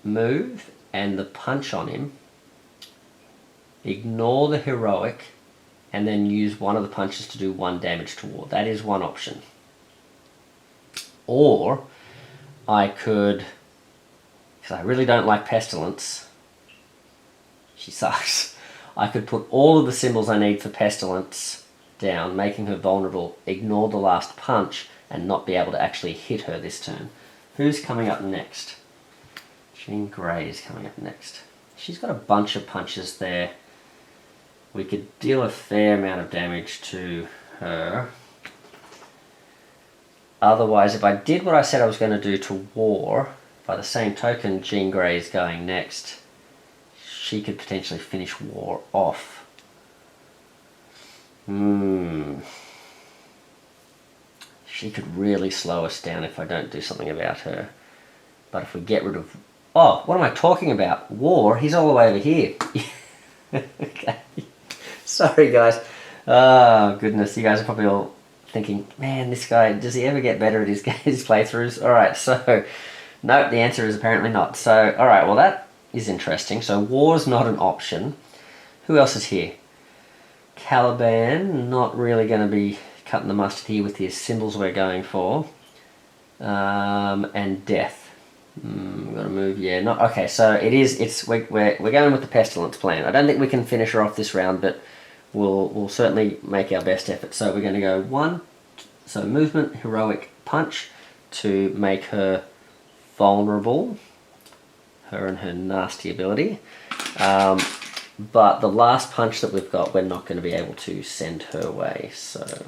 move and the punch on him, ignore the heroic, and then use one of the punches to do 1 damage to War. That is one option. Or I could, because I really don't like Pestilence, she sucks. I could put all of the symbols I need for Pestilence down, making her vulnerable, ignore the last punch, and not be able to actually hit her this turn. Who's coming up next? Jean Grey is coming up next. She's got a bunch of punches there. We could deal a fair amount of damage to her. Otherwise, if I did what I said I was going to do to War, by the same token, Jean Grey is going next. She could potentially finish War off. She could really slow us down if I don't do something about her. But if we get rid of... Oh, what am I talking about? War? He's all the way over here. Okay. Sorry, guys. Oh, goodness. You guys are probably all thinking, man, this guy, does he ever get better at his playthroughs? Alright, so... Nope, the answer is apparently not. So, alright, well that is interesting. So, war's not an option. Who else is here? Caliban, not really going to be cutting the mustard here with the symbols we're going for. And death. We've got to move, yeah. Not okay. So we're going with the pestilence plan. I don't think we can finish her off this round, but we'll certainly make our best effort. So we're going to go 1. So movement, heroic punch to make her vulnerable. Her and her nasty ability. But the last punch that we've got, we're not going to be able to send her away. So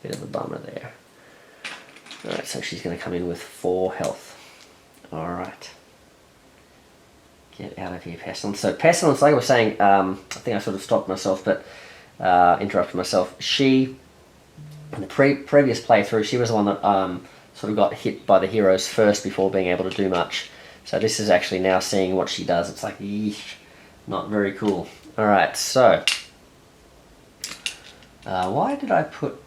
bit of a bummer there. Alright, so she's going to come in with 4 health. Alright. Get out of here, Pestilence. So Pestilence, like I was saying, I think I sort of stopped myself, but interrupted myself. She, in the previous playthrough, she was the one that sort of got hit by the heroes first before being able to do much. So this is actually now seeing what she does. It's like, yeesh, not very cool. Alright, so... why did I put...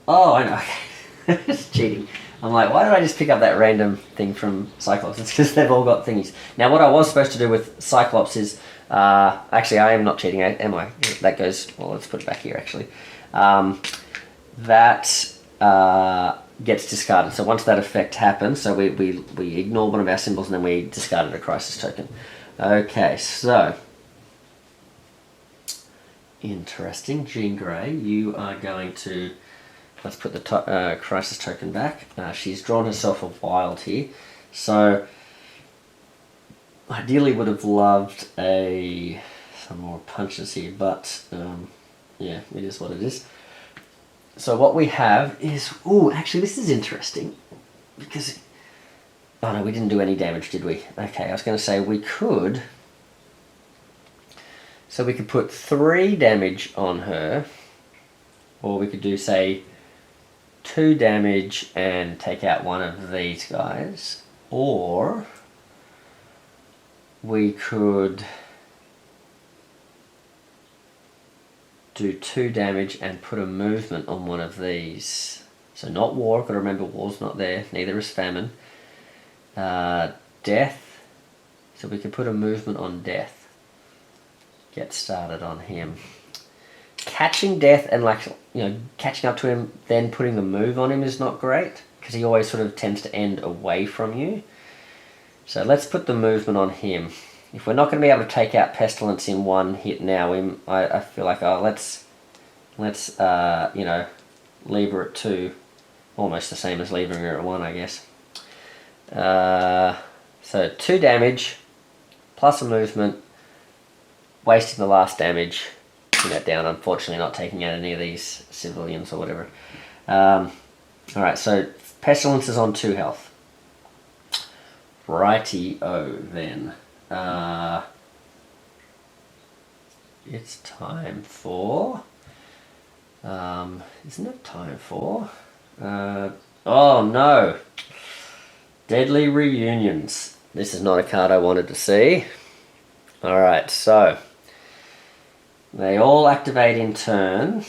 Oh, I know, okay. It's cheating. I'm like, why did I just pick up that random thing from Cyclops? It's because they've all got thingies. Now, what I was supposed to do with Cyclops is... actually, I am not cheating, am I? That goes... Well, let's put it back here, actually. That gets discarded. So once that effect happens, so we ignore one of our symbols and then we discarded a crisis token. Okay, so... Interesting. Jean Grey, you are going to... Let's put the crisis token back. She's drawn herself a wild here. So, ideally would have loved some more punches here, but yeah, it is what it is. So what we have is... Ooh, actually this is interesting. Because... Oh no, we didn't do any damage, did we? Okay, I was going to say we could... So we could put 3 damage on her. Or we could do, say... 2 damage and take out one of these guys, or we could do 2 damage and put a movement on one of these. So not war, got to remember war's not there, neither is famine. Death, so we could put a movement on death. Get started on him. Catching death and catching up to him, then putting the move on him is not great because he always sort of tends to end away from you. So let's put the movement on him. If we're not going to be able to take out Pestilence in one hit now, I feel like let's leave her at 2, almost the same as leaving her at 1, I guess. So 2 damage plus a movement, wasting the last damage. That down, unfortunately not taking out any of these civilians or whatever. Alright, so Pestilence is on 2 health. Righty-o then. It's time for... isn't it time for... oh no! Deadly Reunions. This is not a card I wanted to see. Alright, so... They all activate in turn,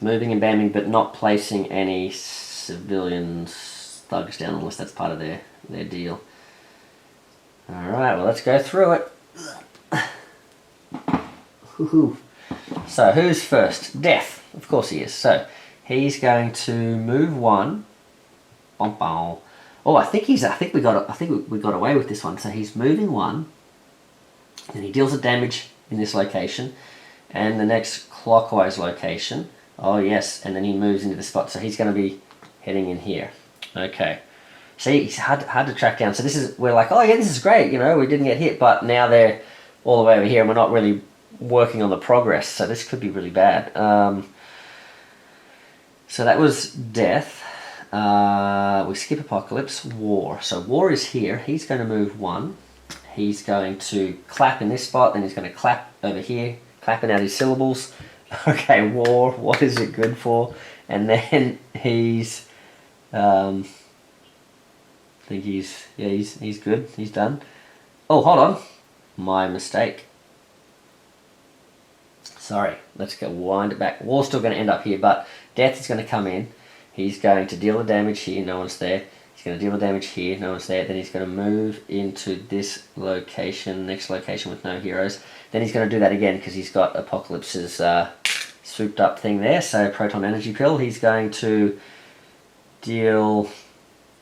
moving and bamming, but not placing any civilians, thugs down unless that's part of their deal. Alright, well let's go through it. So who's first? Death, of course he is. So he's going to move 1. Oh, I think we got away with this one. So he's moving 1, and he deals the damage in this location, and the next clockwise location. Oh yes, and then he moves into the spot, so he's going to be heading in here. Okay. See, he's hard to track down. So we're like, oh yeah, this is great, we didn't get hit, but now they're all the way over here, and we're not really working on the progress, so this could be really bad. So that was death. We skip Apocalypse. War. So War is here. He's going to move 1. He's going to clap in this spot, then he's going to clap over here, clapping out his syllables. Okay, war. What is it good for? And then he's, I think he's good. He's done. Oh, hold on. My mistake. Sorry. Let's go wind it back. War's still going to end up here, but death is going to come in. He's going to deal the damage here. No one's there. He's going to deal the damage here. No one's there. Then he's going to move into this location, next location with no heroes. Then he's going to do that again because he's got Apocalypse's swooped up thing there. So Proton Energy Pill. He's going to deal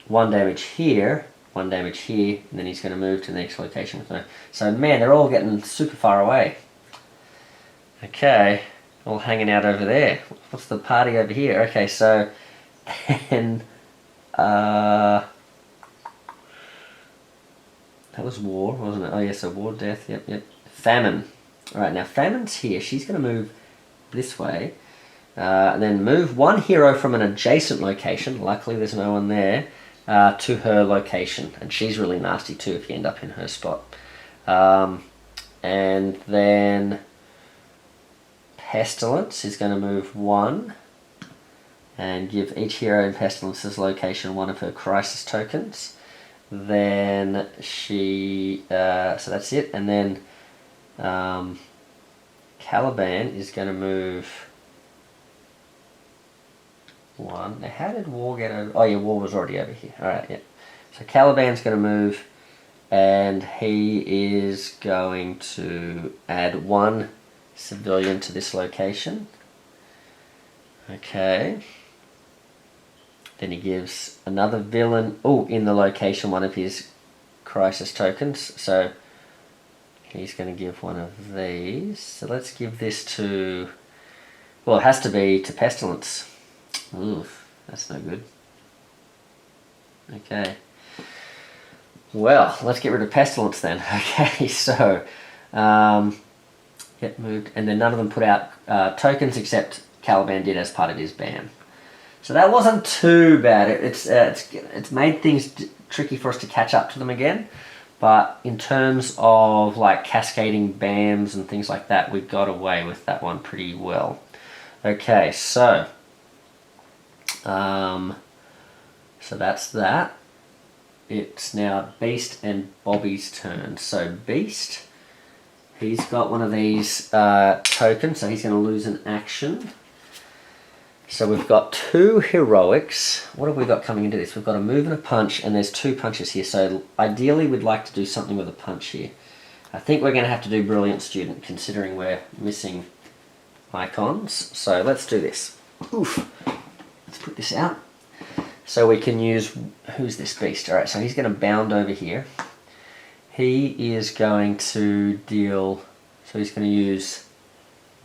1 damage here, 1 damage here, and then he's going to move to the next location with no. So man, they're all getting super far away. Okay, all hanging out over there. What's the party over here? Okay, so then that was war, wasn't it? Oh yeah, so war, death, yep. Famine. Alright, now Famine's here. She's going to move this way. And then move 1 hero from an adjacent location, luckily there's no one there, to her location. And she's really nasty too if you end up in her spot. And then Pestilence is going to move 1 and give each hero in Pestilence's location 1 of her crisis tokens. Then she, so that's it. And then Caliban is going to move 1. Now how did War get over? Oh yeah, War was already over here. Alright, yeah. So Caliban's going to move and he is going to add 1 civilian to this location. Okay. Then he gives another villain, in the location 1 of his crisis tokens. So he's going to give 1 of these. So let's give this to, well, it has to be to Pestilence. Oof, that's no good. Okay. Well, let's get rid of Pestilence then. Okay, so get moved, and then none of them put out tokens except Caliban did as part of his ban. So that wasn't too bad. It's made things tricky for us to catch up to them again, but in terms of like cascading bans and things like that, we got away with that one pretty well. Okay, so that's that. It's now Beast and Bobby's turn. So Beast, he's got 1 of these tokens, so he's going to lose an action. So we've got 2 heroics. What have we got coming into this? We've got a move and a punch, and there's 2 punches here. So ideally we'd like to do something with a punch here. I think we're going to have to do Brilliant Student, considering we're missing icons. So let's do this. Oof. Let's put this out. So we can use, who's this Beast? Alright, so he's going to bound over here. He is going to deal, so he's going to use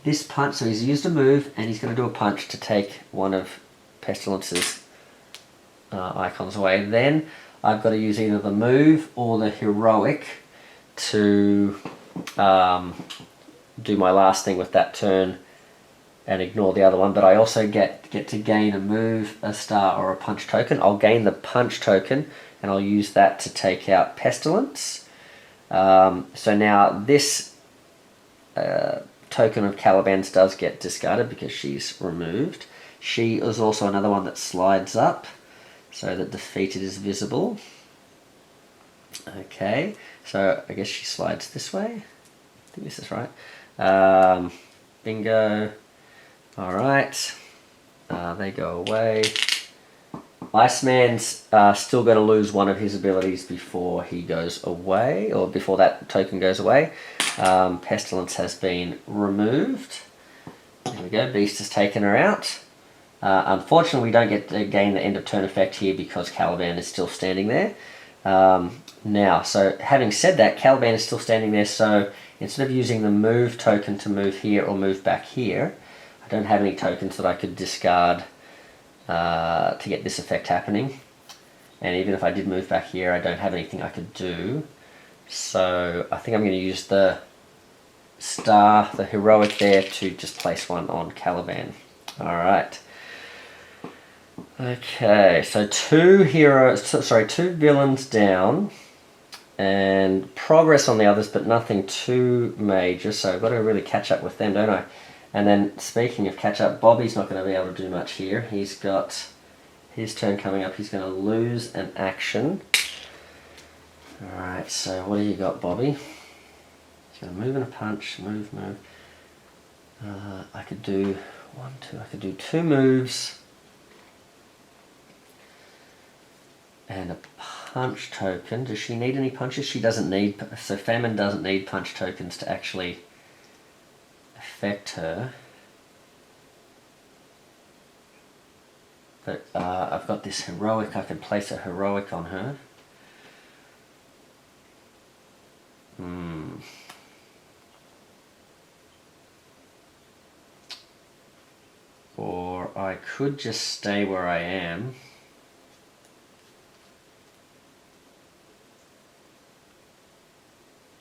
this punch. So he's used a move and he's going to do a punch to take 1 of Pestilence's icons away. Then I've got to use either the move or the heroic to do my last thing with that turn and ignore the other one, but I also get to gain a move, a star, or a punch token. I'll gain the punch token and I'll use that to take out Pestilence. So now this token of Caliban's does get discarded because she's removed. She is also another one that slides up so that defeated is visible. Okay, so I guess she slides this way. I think this is right. Bingo. Alright, they go away. Iceman's still going to lose 1 of his abilities before he goes away, or before that token goes away. Pestilence has been removed. There we go, Beast has taken her out. Unfortunately, we don't get to gain the end of turn effect here because Caliban is still standing there. Now, so having said that, Caliban is still standing there, so instead of using the move token to move here or move back here, I don't have any tokens that I could discard to get this effect happening. And even if I did move back here, I don't have anything I could do. So I think I'm going to use the star, the heroic there, to just place 1 on Caliban. Alright. Okay, so 2 villains down, and progress on the others, but nothing too major, so I've got to really catch up with them, don't I? And then speaking of catch up, Bobby's not going to be able to do much here. He's got his turn coming up. He's going to lose an action. Alright, so what do you got, Bobby? He's going to move and a punch. Move. I could do I could do 2 moves. And a punch token. Does she need any punches? She doesn't need, so Famine doesn't need punch tokens to actually affect her. But I've got this heroic, I can place a heroic on her. Or I could just stay where I am.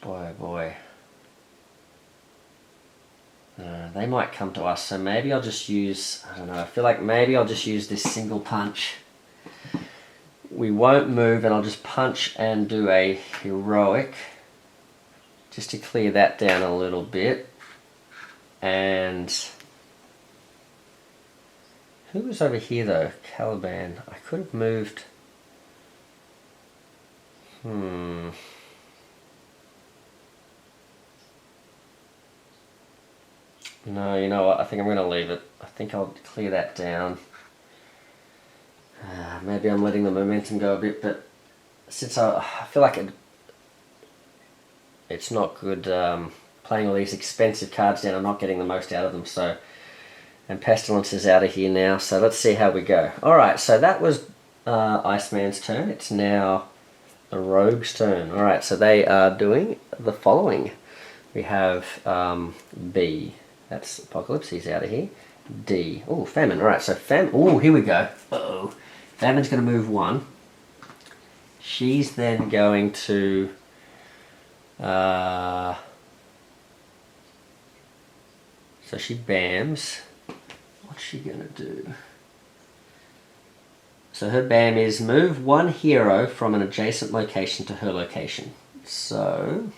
Boy, oh boy. They might come to us, so maybe I'll just use, I don't know, I feel like maybe I'll just use this single punch. We won't move, and I'll just punch and do a heroic, just to clear that down a little bit. And who was over here though? Caliban. I could have moved. No, you know what? I think I'm going to leave it. I think I'll clear that down. Maybe I'm letting the momentum go a bit, but since I feel like it's not good playing all these expensive cards down. I'm not getting the most out of them. So, and Pestilence is out of here now. So let's see how we go. All right. So that was Iceman's turn. It's now the Rogue's turn. All right. So they are doing the following. We have B. That's Apocalypse, he's out of here. D. Oh, Famine. Alright, so Famine. Oh, here we go. Uh-oh. Famine's going to move 1. She's then going to... so she bams. What's she going to do? So her bam is move 1 hero from an adjacent location to her location. So...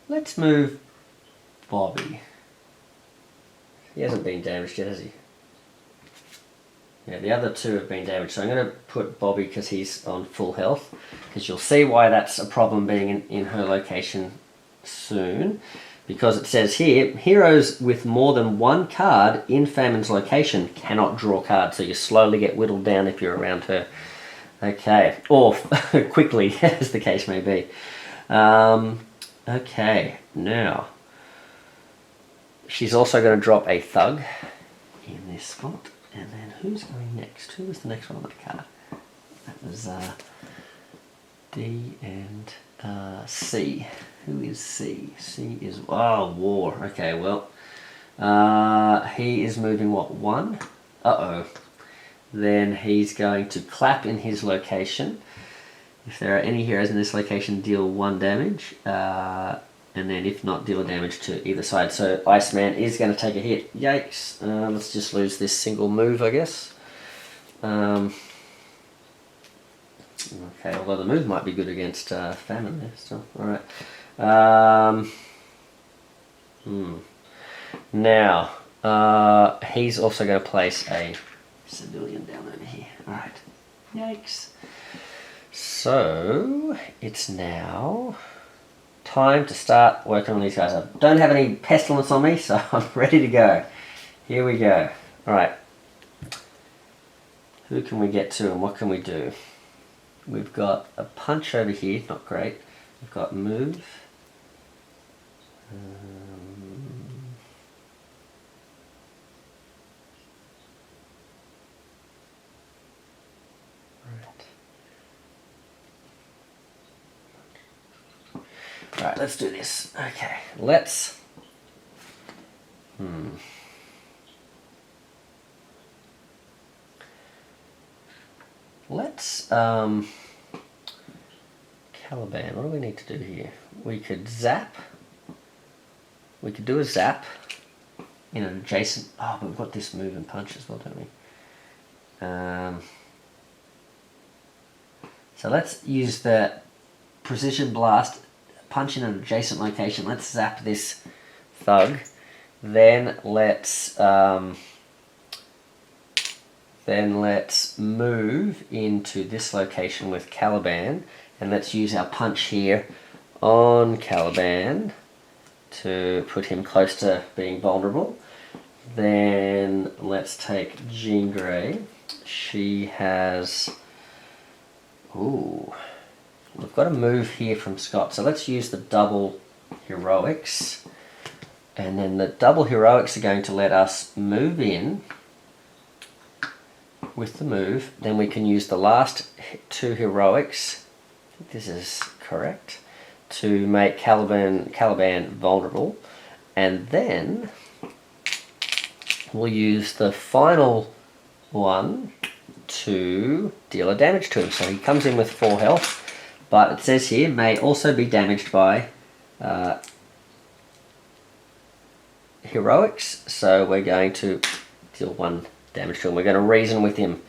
let's move Bobby. He hasn't been damaged yet, has he? Yeah, the other 2 have been damaged. So I'm going to put Bobby because he's on full health. Because you'll see why that's a problem being in her location soon. Because it says here, heroes with more than 1 card in Famine's location cannot draw cards. So you slowly get whittled down if you're around her. Okay. Or quickly, as the case may be. Okay, now she's also going to drop a thug in this spot, and then who's going next? Who was the next one on that card? That was D and C. Who is C? C is War. Okay, well he is moving what, 1? Then he's going to clap in his location. If there are any heroes in this location, deal 1 damage, and then if not, deal a damage to either side. So Iceman is going to take a hit. Yikes. Let's just lose this single move, I guess. Okay, although the move might be good against Famine there still. Alright. Now, he's also going to place a civilian down over here. Alright. Yikes. So, it's now time to start working on these guys. I don't have any Pestilence on me, so I'm ready to go. Here we go. Alright. Who can we get to and what can we do? We've got a punch over here, not great. We've got move. Alright, let's do this. Okay, let's... Let's, Caliban, what do we need to do here? We could zap. We could do a zap in an adjacent... Oh, but we've got this move and punch as well, don't we? So let's use the Precision Blast, punch in an adjacent location. Let's zap this Thug. Then let's move into this location with Caliban, and let's use our punch here on Caliban to put him close to being vulnerable. Then let's take Jean Grey. She has... Ooh. We've got a move here from Scott, so let's use the double heroics. And then the double heroics are going to let us move in with the move. Then we can use the last 2 heroics, I think this is correct, to make Caliban vulnerable. And then we'll use the final one to deal a damage to him. So he comes in with 4 health, but it says here may also be damaged by heroics. So we're going to deal 1 damage to him. We're going to reason with him.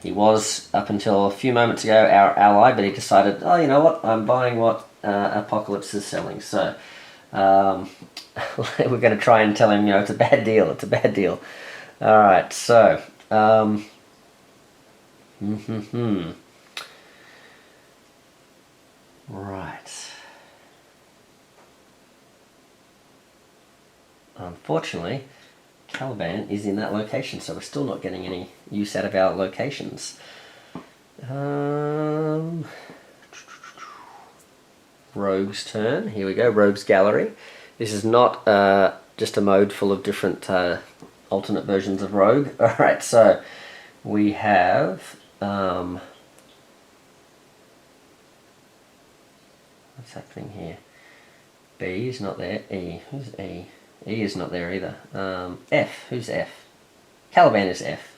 He was, up until a few moments ago, our ally, but he decided, oh, you know what, I'm buying what Apocalypse is selling. So we're going to try and tell him, you know, it's a bad deal, it's a bad deal. Alright, so right. Unfortunately, Caliban is in that location, so we're still not getting any use out of our locations. Rogue's turn. Here we go, Rogue's Gallery. This is not just a mode full of different alternate versions of Rogue. Alright, so we have... what's happening here? B is not there. E. Who's E? E is not there either. F. Who's F? Caliban is F.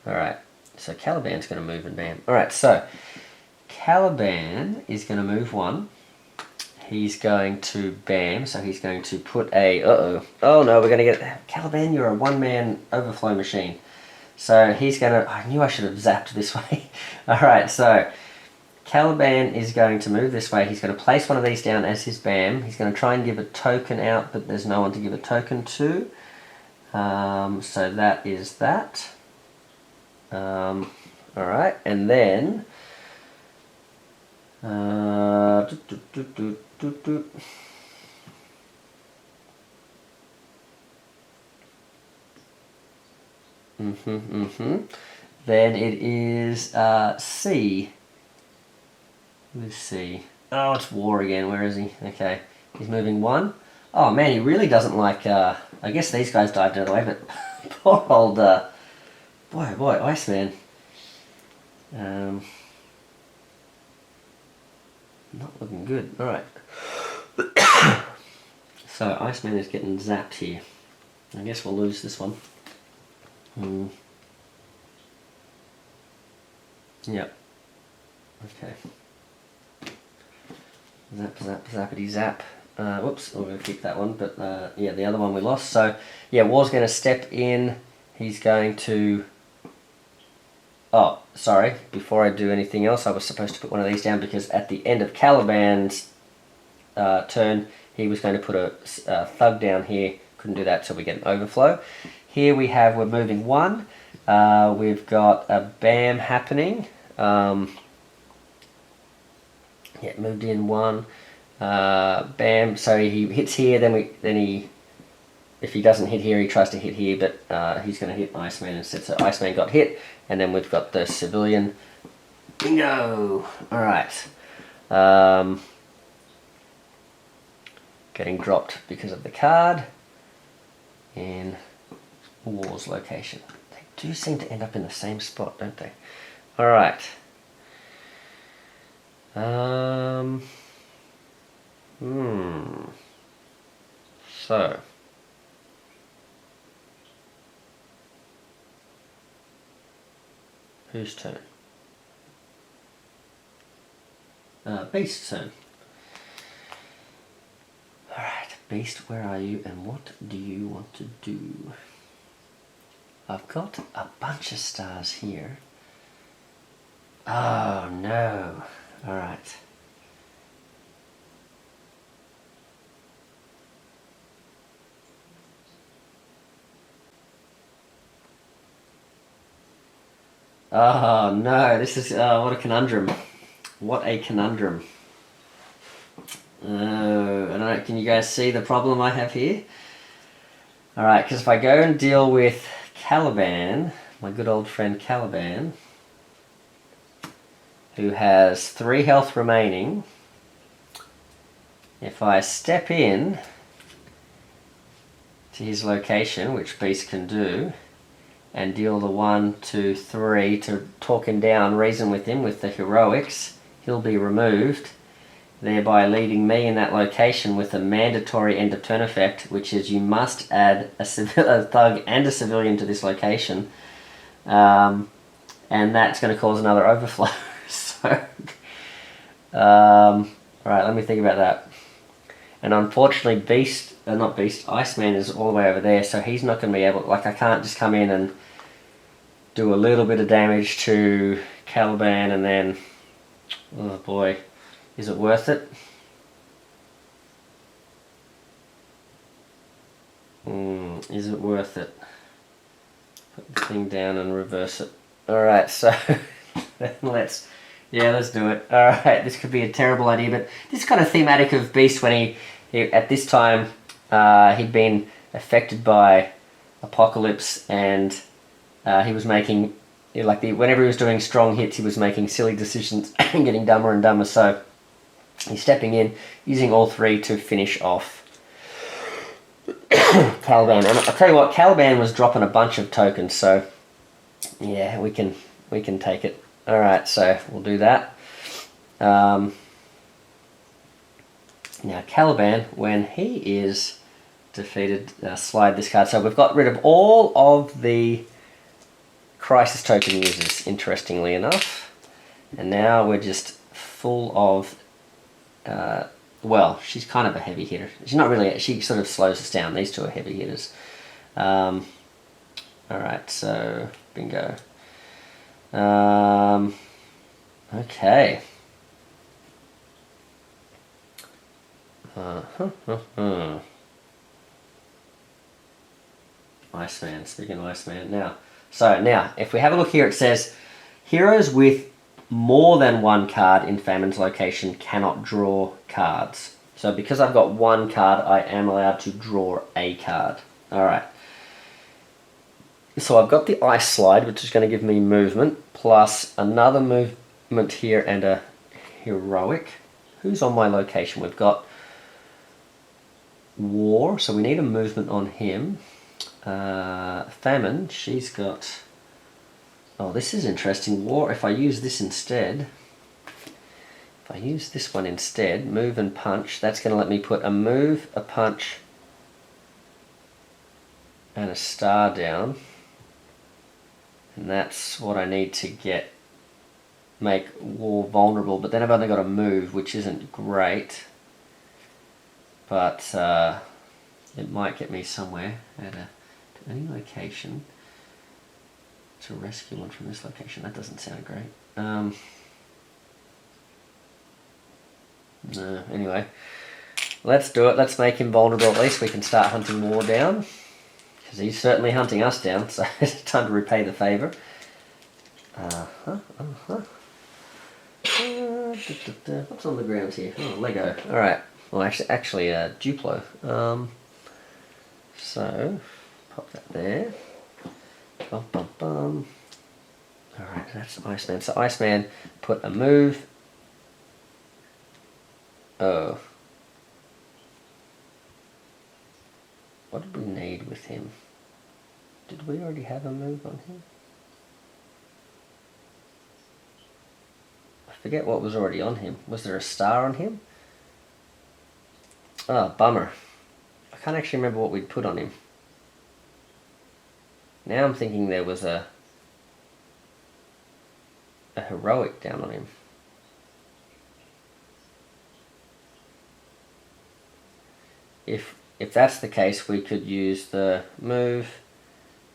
Alright, so Caliban's going to move and bam. Alright, so Caliban is going to move 1. He's going to bam, so he's going to put a... Uh-oh. Oh no, we're going to get... Caliban, you're a one-man overflow machine. So he's going to... I knew I should have zapped this way. Alright, so Caliban is going to move this way. He's going to place one of these down as his bam. He's going to try and give a token out, but there's no one to give a token to. So that is that. Alright, and then... Then it is C. Who's C? Oh, it's War again. Where is he? Okay, he's moving 1. Oh man, he really doesn't like... I guess these guys died the other way, but poor old... boy, Iceman. Not looking good. Alright. So, Iceman is getting zapped here. I guess we'll lose this one. Yep. Okay. Zap, zap, zappity zap. Whoops, we're going to keep that one, but yeah, the other one we lost. So, yeah, War's going to step in. He's going to... Oh, sorry, before I do anything else, I was supposed to put one of these down because at the end of Caliban's turn, he was going to put a thug down here. Couldn't do that, so we get an overflow. Here we're moving 1. We've got a bam happening. Yeah, moved in 1. Bam, so he hits here, then he... If he doesn't hit here, he tries to hit here, but he's going to hit Iceman instead. So Iceman got hit, and then we've got the civilian. Bingo! Alright. Getting dropped because of the card in War's location. They do seem to end up in the same spot, don't they? Alright. So... Whose turn? Beast's turn. Alright, Beast, where are you and what do you want to do? I've got a bunch of stars here. Oh no. Alright. Oh no, this is what a conundrum. What a conundrum. I don't know, can you guys see the problem I have here? Alright, because if I go and deal with Caliban, my good old friend Caliban, who has 3 health remaining, if I step in to his location, which Beast can do, and deal the 1, 2, 3 to talk him down, reason with him with the heroics, he'll be removed, thereby leaving me in that location with a mandatory end of turn effect, which is you must add a thug and a civilian to this location, and that's going to cause another overflow. So, alright, let me think about that. And unfortunately, Iceman is all the way over there, so he's not going to be able, like I can't just come in and do a little bit of damage to Caliban and then, oh boy, is it worth it? Is it worth it? Put the thing down and reverse it. Alright, so let's do it. Alright, this could be a terrible idea, but this is kind of thematic of Beast when he at this time, he'd been affected by Apocalypse, and he was making, whenever he was doing strong hits, he was making silly decisions and getting dumber and dumber, so he's stepping in, using all 3 to finish off Caliban. And I'll tell you what, Caliban was dropping a bunch of tokens, so yeah, we can take it. Alright, so we'll do that. Now Caliban, when he is defeated, slide this card. So we've got rid of all of the crisis token users, interestingly enough. And now we're just full of, well, she's kind of a heavy hitter. She's not really, she sort of slows us down. These 2 are heavy hitters. Alright, so bingo. Okay. Iceman, speaking of Iceman. Now, if we have a look here, it says, heroes with more than 1 card in Famine's location cannot draw cards. So because I've got 1 card, I am allowed to draw a card. Alright. So I've got the Ice Slide, which is going to give me movement, plus another movement here and a heroic. Who's on my location? We've got War, so we need a movement on him. Famine, she's got... Oh, this is interesting. War, if I use this instead... If I use this one instead, move and punch, that's going to let me put a move, a punch, and a star down. And that's what I need to make War vulnerable. But then I've only got a move, which isn't great. But it might get me somewhere to any location to rescue one from this location. That doesn't sound great. No, anyway, let's do it. Let's make him vulnerable. At least we can start hunting War down, because he's certainly hunting us down, so it's time to repay the favour. What's on the ground here? Oh, Lego. Alright. Well, actually Duplo. So, pop that there. Bum, bum, bum. Alright, that's Iceman. So Iceman put a move. Oh. What did we need with him? Did we already have a move on him? I forget what was already on him. Was there a star on him? Oh, bummer. I can't actually remember what we'd put on him. Now I'm thinking there was a heroic down on him. If that's the case, we could use the move.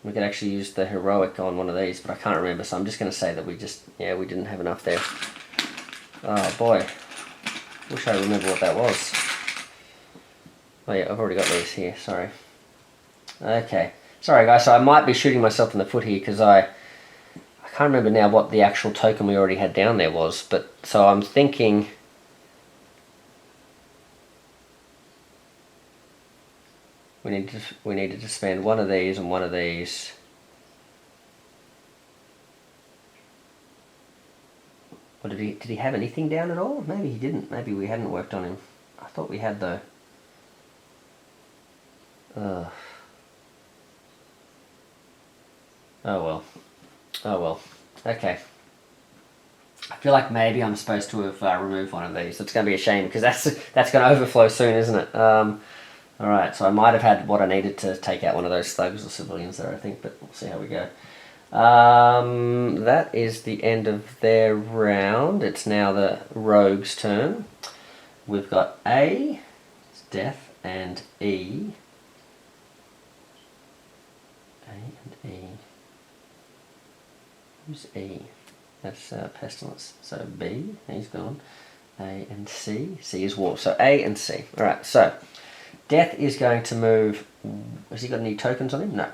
We could actually use the heroic on one of these, but I can't remember, so I'm just going to say that we didn't have enough there. Oh boy. Wish I remember what that was. Oh yeah, I've already got these here, sorry. Okay. Sorry guys, so I might be shooting myself in the foot here because I can't remember now what the actual token we already had down there was, but so I'm thinking we needed to spend one of these and one of these. Or did he have anything down at all? Maybe he didn't. Maybe we hadn't worked on him. I thought we had though. Oh well. Oh well. Okay. I feel like maybe I'm supposed to have removed one of these. It's going to be a shame because that's going to overflow soon, isn't it? Alright, so I might have had what I needed to take out one of those thugs or civilians there, I think, but we'll see how we go. That is the end of their round. It's now the rogue's turn. We've got A, death, and E. A and E. Who's E? That's pestilence. So B, he's gone. A and C. C is war. So A and C. Alright, so death is going to move. Has he got any tokens on him? No.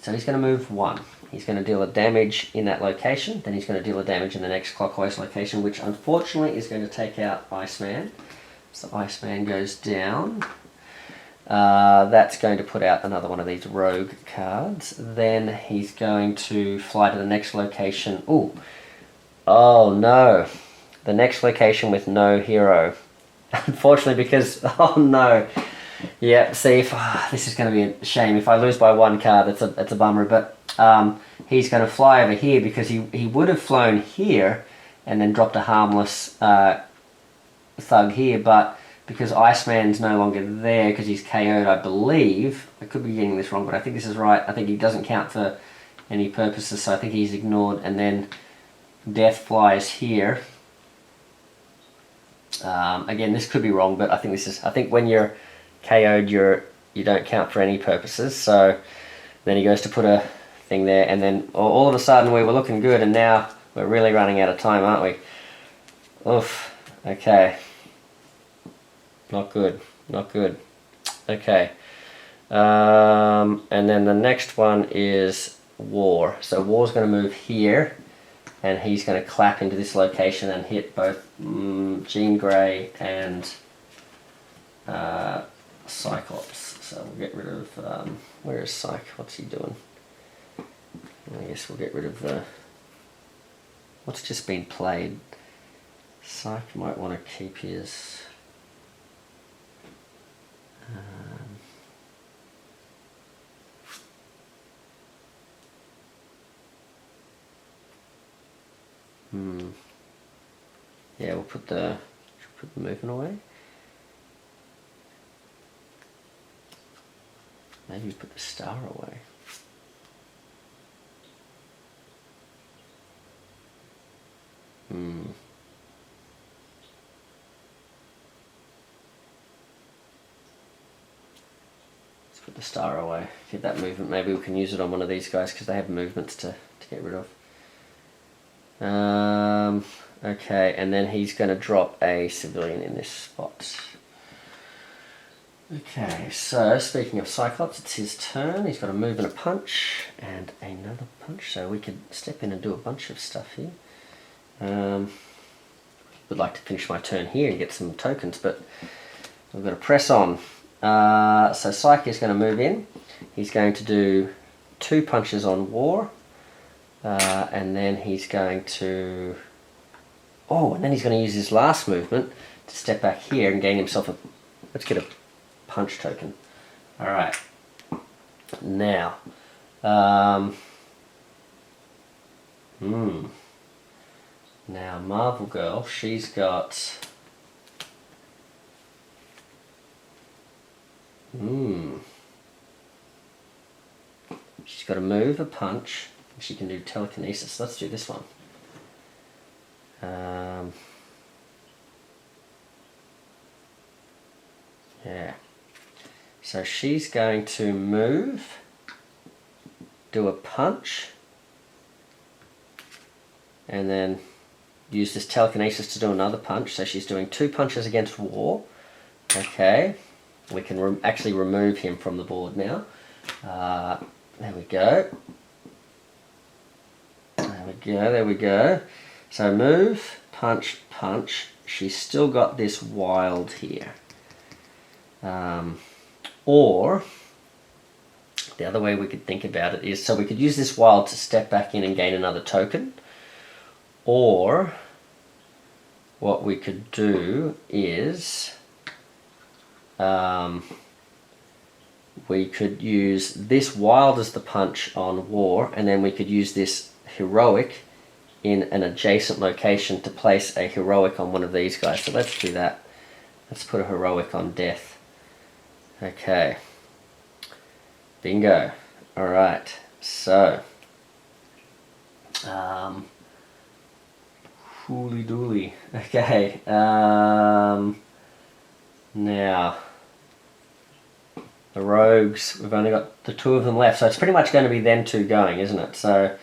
So he's going to move 1. He's going to deal a damage in that location. Then he's going to deal a damage in the next clockwise location, which unfortunately is going to take out Iceman. So Iceman goes down. That's going to put out another one of these rogue cards. Then he's going to fly to the next location. Ooh. Oh no. The next location with no hero. Unfortunately, because, oh no. Yeah, see, if this is going to be a shame. If I lose by 1 card, that's a bummer. But he's going to fly over here because he would have flown here and then dropped a harmless thug here. But because Iceman's no longer there because he's KO'd, I believe. I could be getting this wrong, but I think this is right. I think he doesn't count for any purposes, so I think he's ignored. And then death flies here. Again, this could be wrong, but I think this is. I think when you're KO'd, you don't count for any purposes. So then he goes to put a thing there, and then all of a sudden we were looking good, and now we're really running out of time, aren't we? Oof. Okay. Not good. Not good. Okay. And then the next one is War. So War's going to move here, and he's going to clap into this location and hit both Jean Grey and Cyclops. So we'll get rid of, where is Psych? What's he doing? I guess we'll get rid of the, what's just been played. Psych might want to keep his, yeah, we'll put the movement away. Maybe put the star away. Let's put the star away. Get that movement. Maybe we can use it on one of these guys because they have movements to get rid of. Okay, and then he's going to drop a civilian in this spot. Okay, so speaking of Cyclops, it's his turn. He's got a move and a punch, and another punch, so we could step in and do a bunch of stuff here. Would like to finish my turn here and get some tokens, but we've got to press on. So Psyche is going to move in. He's going to do 2 punches on War, and then he's going to... Oh, and then he's going to use his last movement to step back here and gain himself a... Let's get a punch token. Alright. Now. Now, Marvel Girl, she's got... She's got to move, a punch, and she can do telekinesis. Let's do this one. Yeah. So she's going to move, do a punch, and then use this telekinesis to do another punch. So she's doing 2 punches against War. Okay. We can actually remove him from the board now. There we go. There There we go. So move, punch, punch. She's still got this wild here. Or the other way we could think about it is, so we could use this wild to step back in and gain another token. Or what we could do is we could use this wild as the punch on war, and then we could use this heroic in an adjacent location to place a heroic on one of these guys. So let's do that. Let's put a heroic on death. Okay. Bingo. Alright. So. Hooly dooly. Okay. Now. The rogues, we've only got the 2 of them left. So it's pretty much going to be them 2 going, isn't it? So.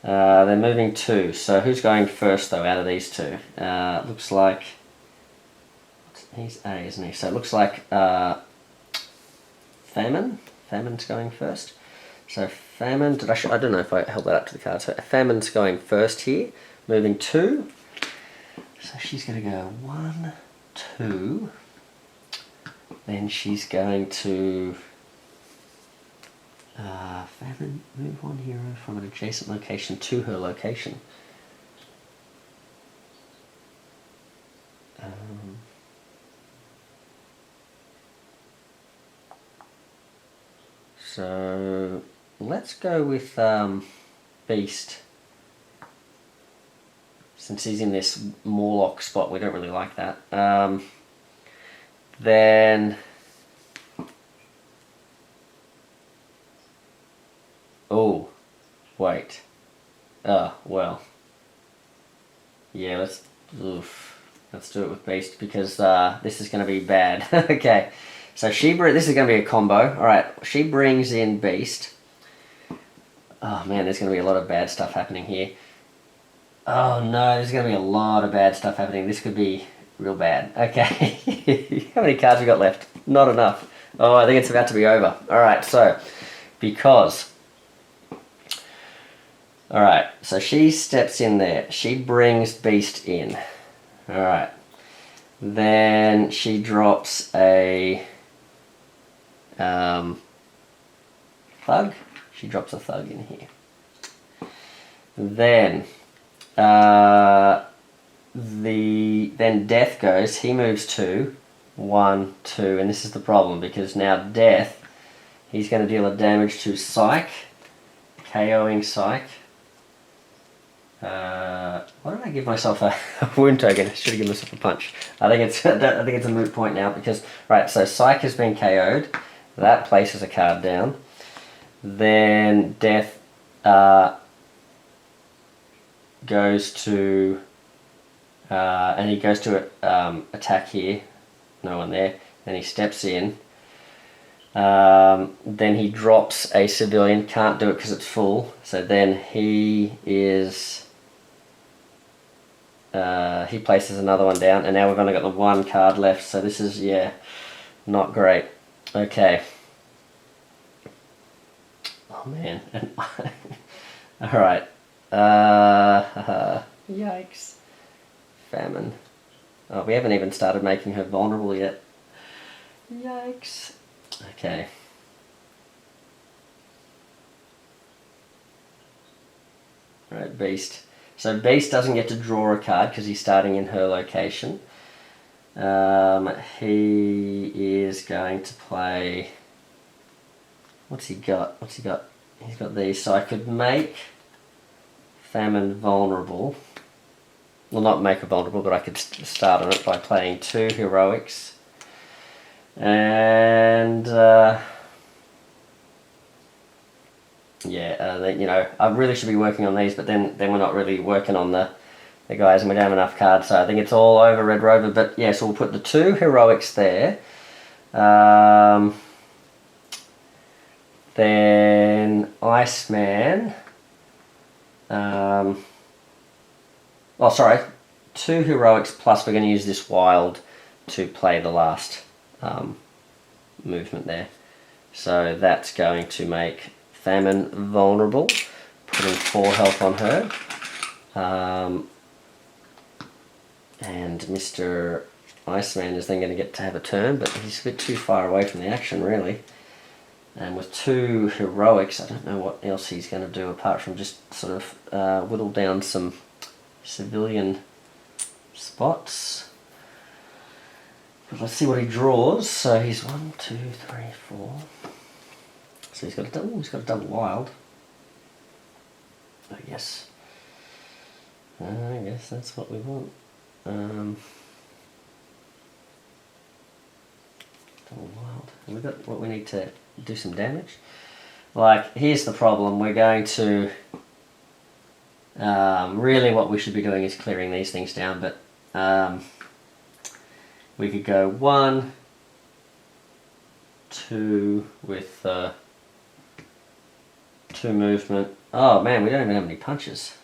They're moving 2. So who's going first though out of these 2? Looks like he's A, isn't he? So it looks like Famine. Famine's going first. So Famine, I don't know if I held that up to the card. So Famine's going first here, moving 2. So she's going to go 1, 2. Then she's going to Famine, move 1 hero from an adjacent location to her location. So let's go with Beast. Since he's in this Morlock spot, we don't really like that. Then oh, wait. Well. Yeah, let's do it with Beast because this is going to be bad. Okay, so this is going to be a combo. All right, she brings in Beast. Oh man, there's going to be a lot of bad stuff happening here. Oh no, there's going to be a lot of bad stuff happening. This could be real bad. Okay, how many cards we got left? Not enough. Oh, I think it's about to be over. All right, so because. Alright, so she steps in there. She brings Beast in. Alright. Then she drops a thug. She drops a thug in here. Then then Death goes. He moves 2. 1, 2, and this is the problem because now Death, he's going to deal a damage to Psyche, KOing Psyche. Why did I give myself a wound token? I should have given myself a punch. I think it's a moot point now because right. So Psyche has been KO'd. That places a card down. Then Death goes to and he goes to attack here. No one there. Then he steps in. Then he drops a civilian. Can't do it because it's full. So then he is. He places another one down, and now we've only got the 1 card left, so this is, yeah, not great. Okay. Oh man. Alright. Yikes. Famine. Oh, we haven't even started making her vulnerable yet. Yikes. Okay. Alright, Beast. So Beast doesn't get to draw a card because he's starting in her location. He is going to play... What's he got? He's got these. So I could make Famine vulnerable. Well, not make her vulnerable, but I could start on it by playing 2 heroics. And... you know, I really should be working on these, but then we're not really working on the guys, and we don't have enough cards, so I think it's all over Red Rover. But yeah, so we'll put the 2 heroics there. Then Iceman. Oh, sorry, 2 heroics plus we're going to use this wild to play the last movement there. So that's going to make Famine vulnerable, putting 4 health on her. And Mr. Iceman is then going to get to have a turn, but he's a bit too far away from the action, really. And with 2 heroics, I don't know what else he's going to do apart from just sort of whittle down some civilian spots. But let's see what he draws. So he's 1, 2, 3, 4. So he's got a double. He's got a double wild. I guess. I guess that's what we want. Double wild. Have we got what we need to do some damage? Like, here's the problem. We're going to... really what we should be doing is clearing these things down, but we could go 1, 2 with 2 movement. Oh man, we don't even have any punches.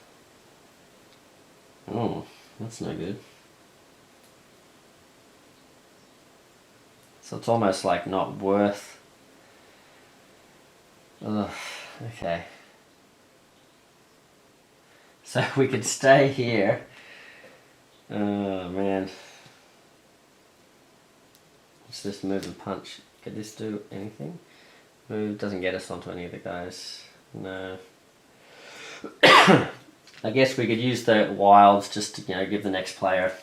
Oh, that's no good. So it's almost like not worth... Ugh, okay. So we could stay here. Oh man. Let's just move and punch. Could this do anything? Move doesn't get us onto any of the guys. No. I guess we could use the wilds just to, give the next player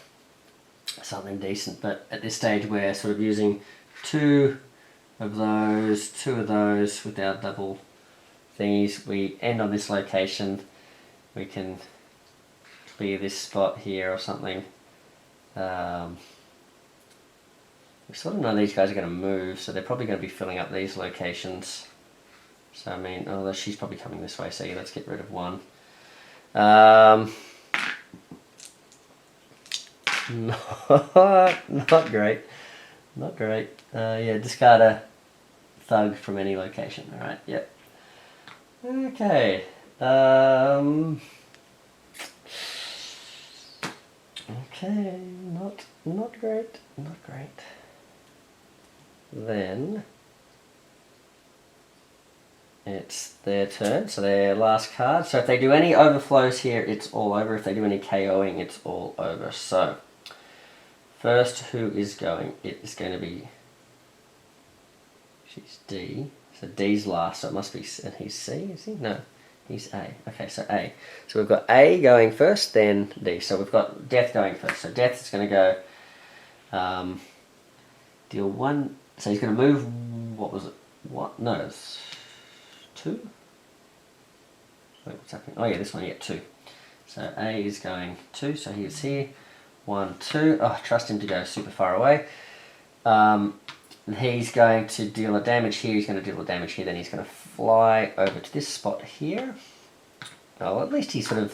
something decent, but at this stage we're sort of using 2 of those with our double thingies. We end on this location. We can clear this spot here or something. We sort of know these guys are going to move, so they're probably going to be filling up these locations. So I mean, oh, she's probably coming this way, so yeah, let's get rid of 1. Not great. Not great. Yeah, discard a thug from any location. Alright, yep. Okay. Okay, not great. Not great. Then it's their turn, so their last card. So if they do any overflows here, it's all over. If they do any KOing, it's all over. So first, who is going? It is going to be... She's D. So D's last, so it must be... And he's C, is he? No, he's A. Okay, so A. So we've got A going first, then D. So we've got Death going first. So Death is going to go... deal 1... So he's going to move... What was it? What? No, it's 2? Wait, what's happening? Oh yeah, this one, yeah, 2. So A is going 2, so he is here. 1, 2. Oh, trust him to go super far away. He's going to deal a damage here, he's going to deal a damage here, then he's going to fly over to this spot here. Oh, at least he sort of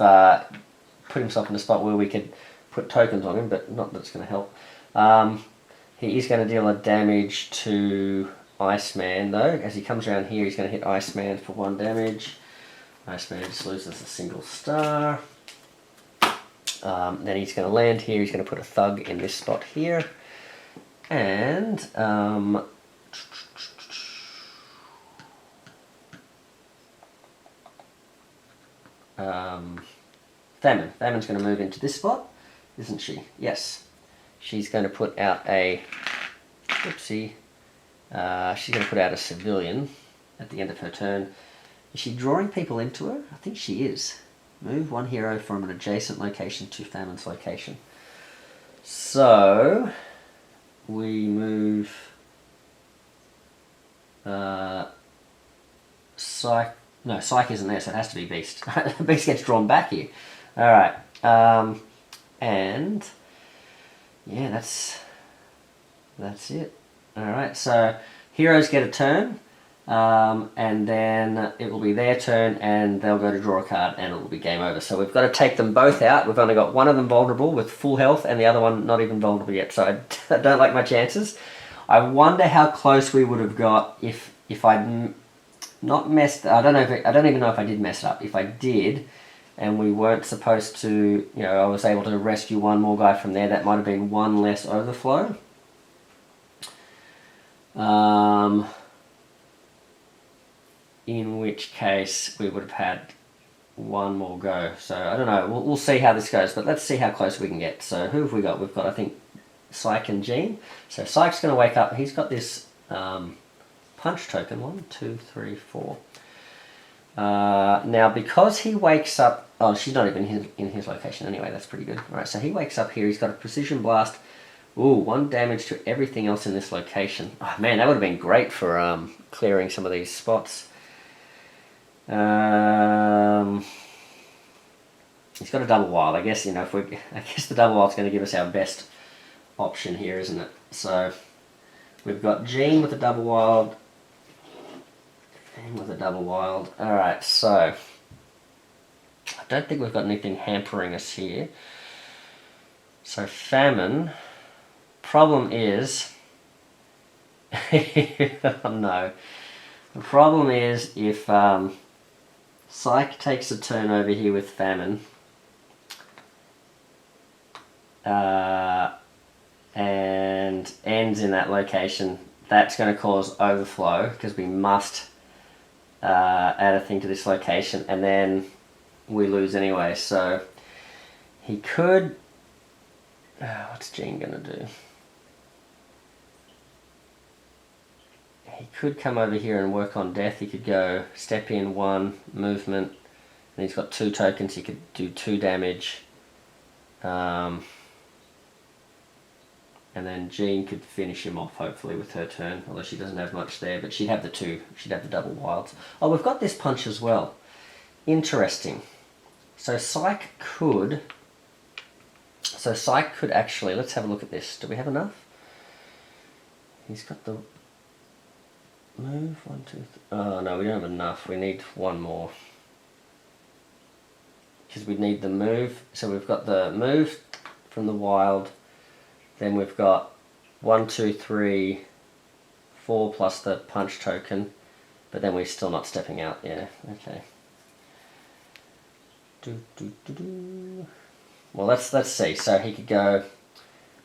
put himself in a spot where we could put tokens on him, but not that it's going to help. He is going to deal a damage to Iceman though. As he comes around here, he's going to hit Iceman for 1 damage. Iceman just loses a single star. Then he's going to land here, he's going to put a thug in this spot here. And Famine. Famine's going to move into this spot, isn't she? Yes. She's going to put out a... Oopsie. She's going to put out a civilian at the end of her turn. Is she drawing people into her? I think she is. Move 1 hero from an adjacent location to Famine's location. So we move Psyche. No, Psyche isn't there, so it has to be Beast. Beast gets drawn back here. Alright. And yeah, that's it. Alright, so heroes get a turn, and then it will be their turn, and they'll go to draw a card, and it will be game over. So we've got to take them both out. We've only got one of them vulnerable with full health, and the other one not even vulnerable yet. So I don't like my chances. I wonder how close we would have got if I'd not messed... I don't even know if I did mess it up. If I did, and we weren't supposed to... I was able to rescue one more guy from there, that might have been 1 less overflow. In which case we would have had one more go. So I don't know. We'll see how this goes, but let's see how close we can get. So who have we got? We've got, I think, Psyche and Jean. So Psyche's going to wake up. He's got this punch token. 1, 2, 3, 4. Now, because he wakes up... Oh, she's not even in his location anyway. That's pretty good. All right, so he wakes up here. He's got a Precision Blast. Ooh, 1 damage to everything else in this location. Oh, man, that would have been great for clearing some of these spots. He's got a double wild. I guess, I guess the double wild's going to give us our best option here, isn't it? So we've got Jean with a double wild. And with a double wild. Alright, so I don't think we've got anything hampering us here. So Famine. Problem is... oh no. The problem is if Psyche takes a turn over here with Famine, and ends in that location, that's going to cause overflow, because we must add a thing to this location, and then we lose anyway. So he could... what's Jean going to do? He could come over here and work on death. He could go step in 1, movement, and he's got 2 tokens. He could do 2 damage. And then Jean could finish him off, hopefully, with her turn, although she doesn't have much there, but she'd have the 2, she'd have the double wilds. Oh, we've got this punch as well. Interesting. So Psyche could actually, let's have a look at this. Do we have enough? He's got the move, 1, 2, 3. Oh no, we don't have enough. We need 1 more. Because we need the move. So we've got the move from the wild. Then we've got 1, 2, 3, 4 plus the punch token. But then we're still not stepping out. Yeah, okay. Well, let's see. So he could go...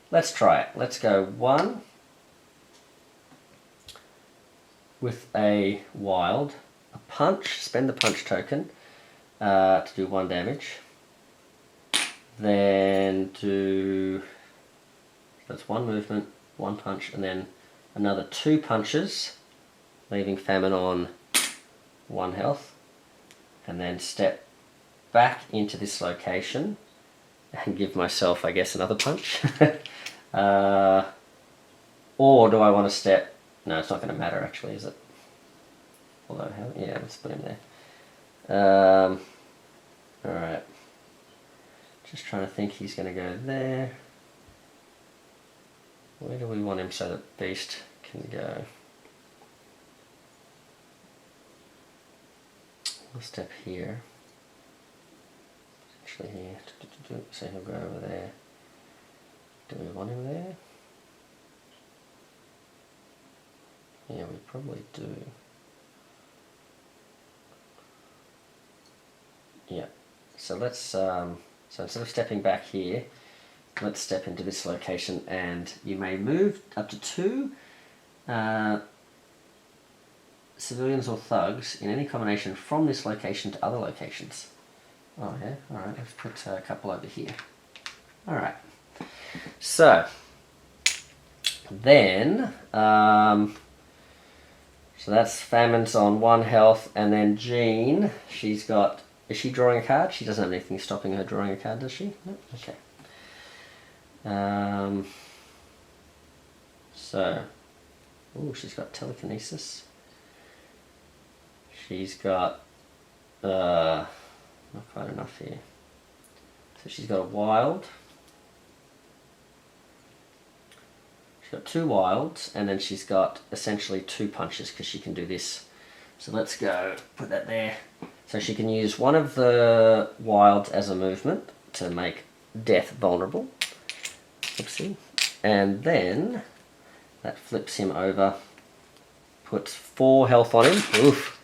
Let's try it. Let's go 1... with a wild, a punch, spend the punch token to do 1 damage, then do, that's 1 movement, 1 punch, and then another 2 punches, leaving Famine on 1 health, and then step back into this location and give myself, I guess, another punch. Or do I want to step... No, it's not going to matter actually, is it? Although, yeah, let's put him there. Alright. Just trying to think, he's going to go there. Where do we want him so that Beast can go? We'll step here. Actually here. So he'll go over there. Do we want him there? Yeah, we probably do. Yeah. So let's, so instead of stepping back here, let's step into this location, and you may move up to 2 civilians or thugs in any combination from this location to other locations. Oh yeah, alright, let's put a couple over here. Alright. So, then, so that's Famine's on 1 health, and then Jean, she's got... Is she drawing a card? She doesn't have anything stopping her drawing a card, does she? No? Okay. So... Ooh, she's got telekinesis. She's got... not quite enough here. So she's got a wild. She's got 2 wilds, and then she's got essentially 2 punches because she can do this. So let's go put that there. So she can use 1 of the wilds as a movement to make death vulnerable. Oopsie. And then that flips him over, puts 4 health on him. Oof.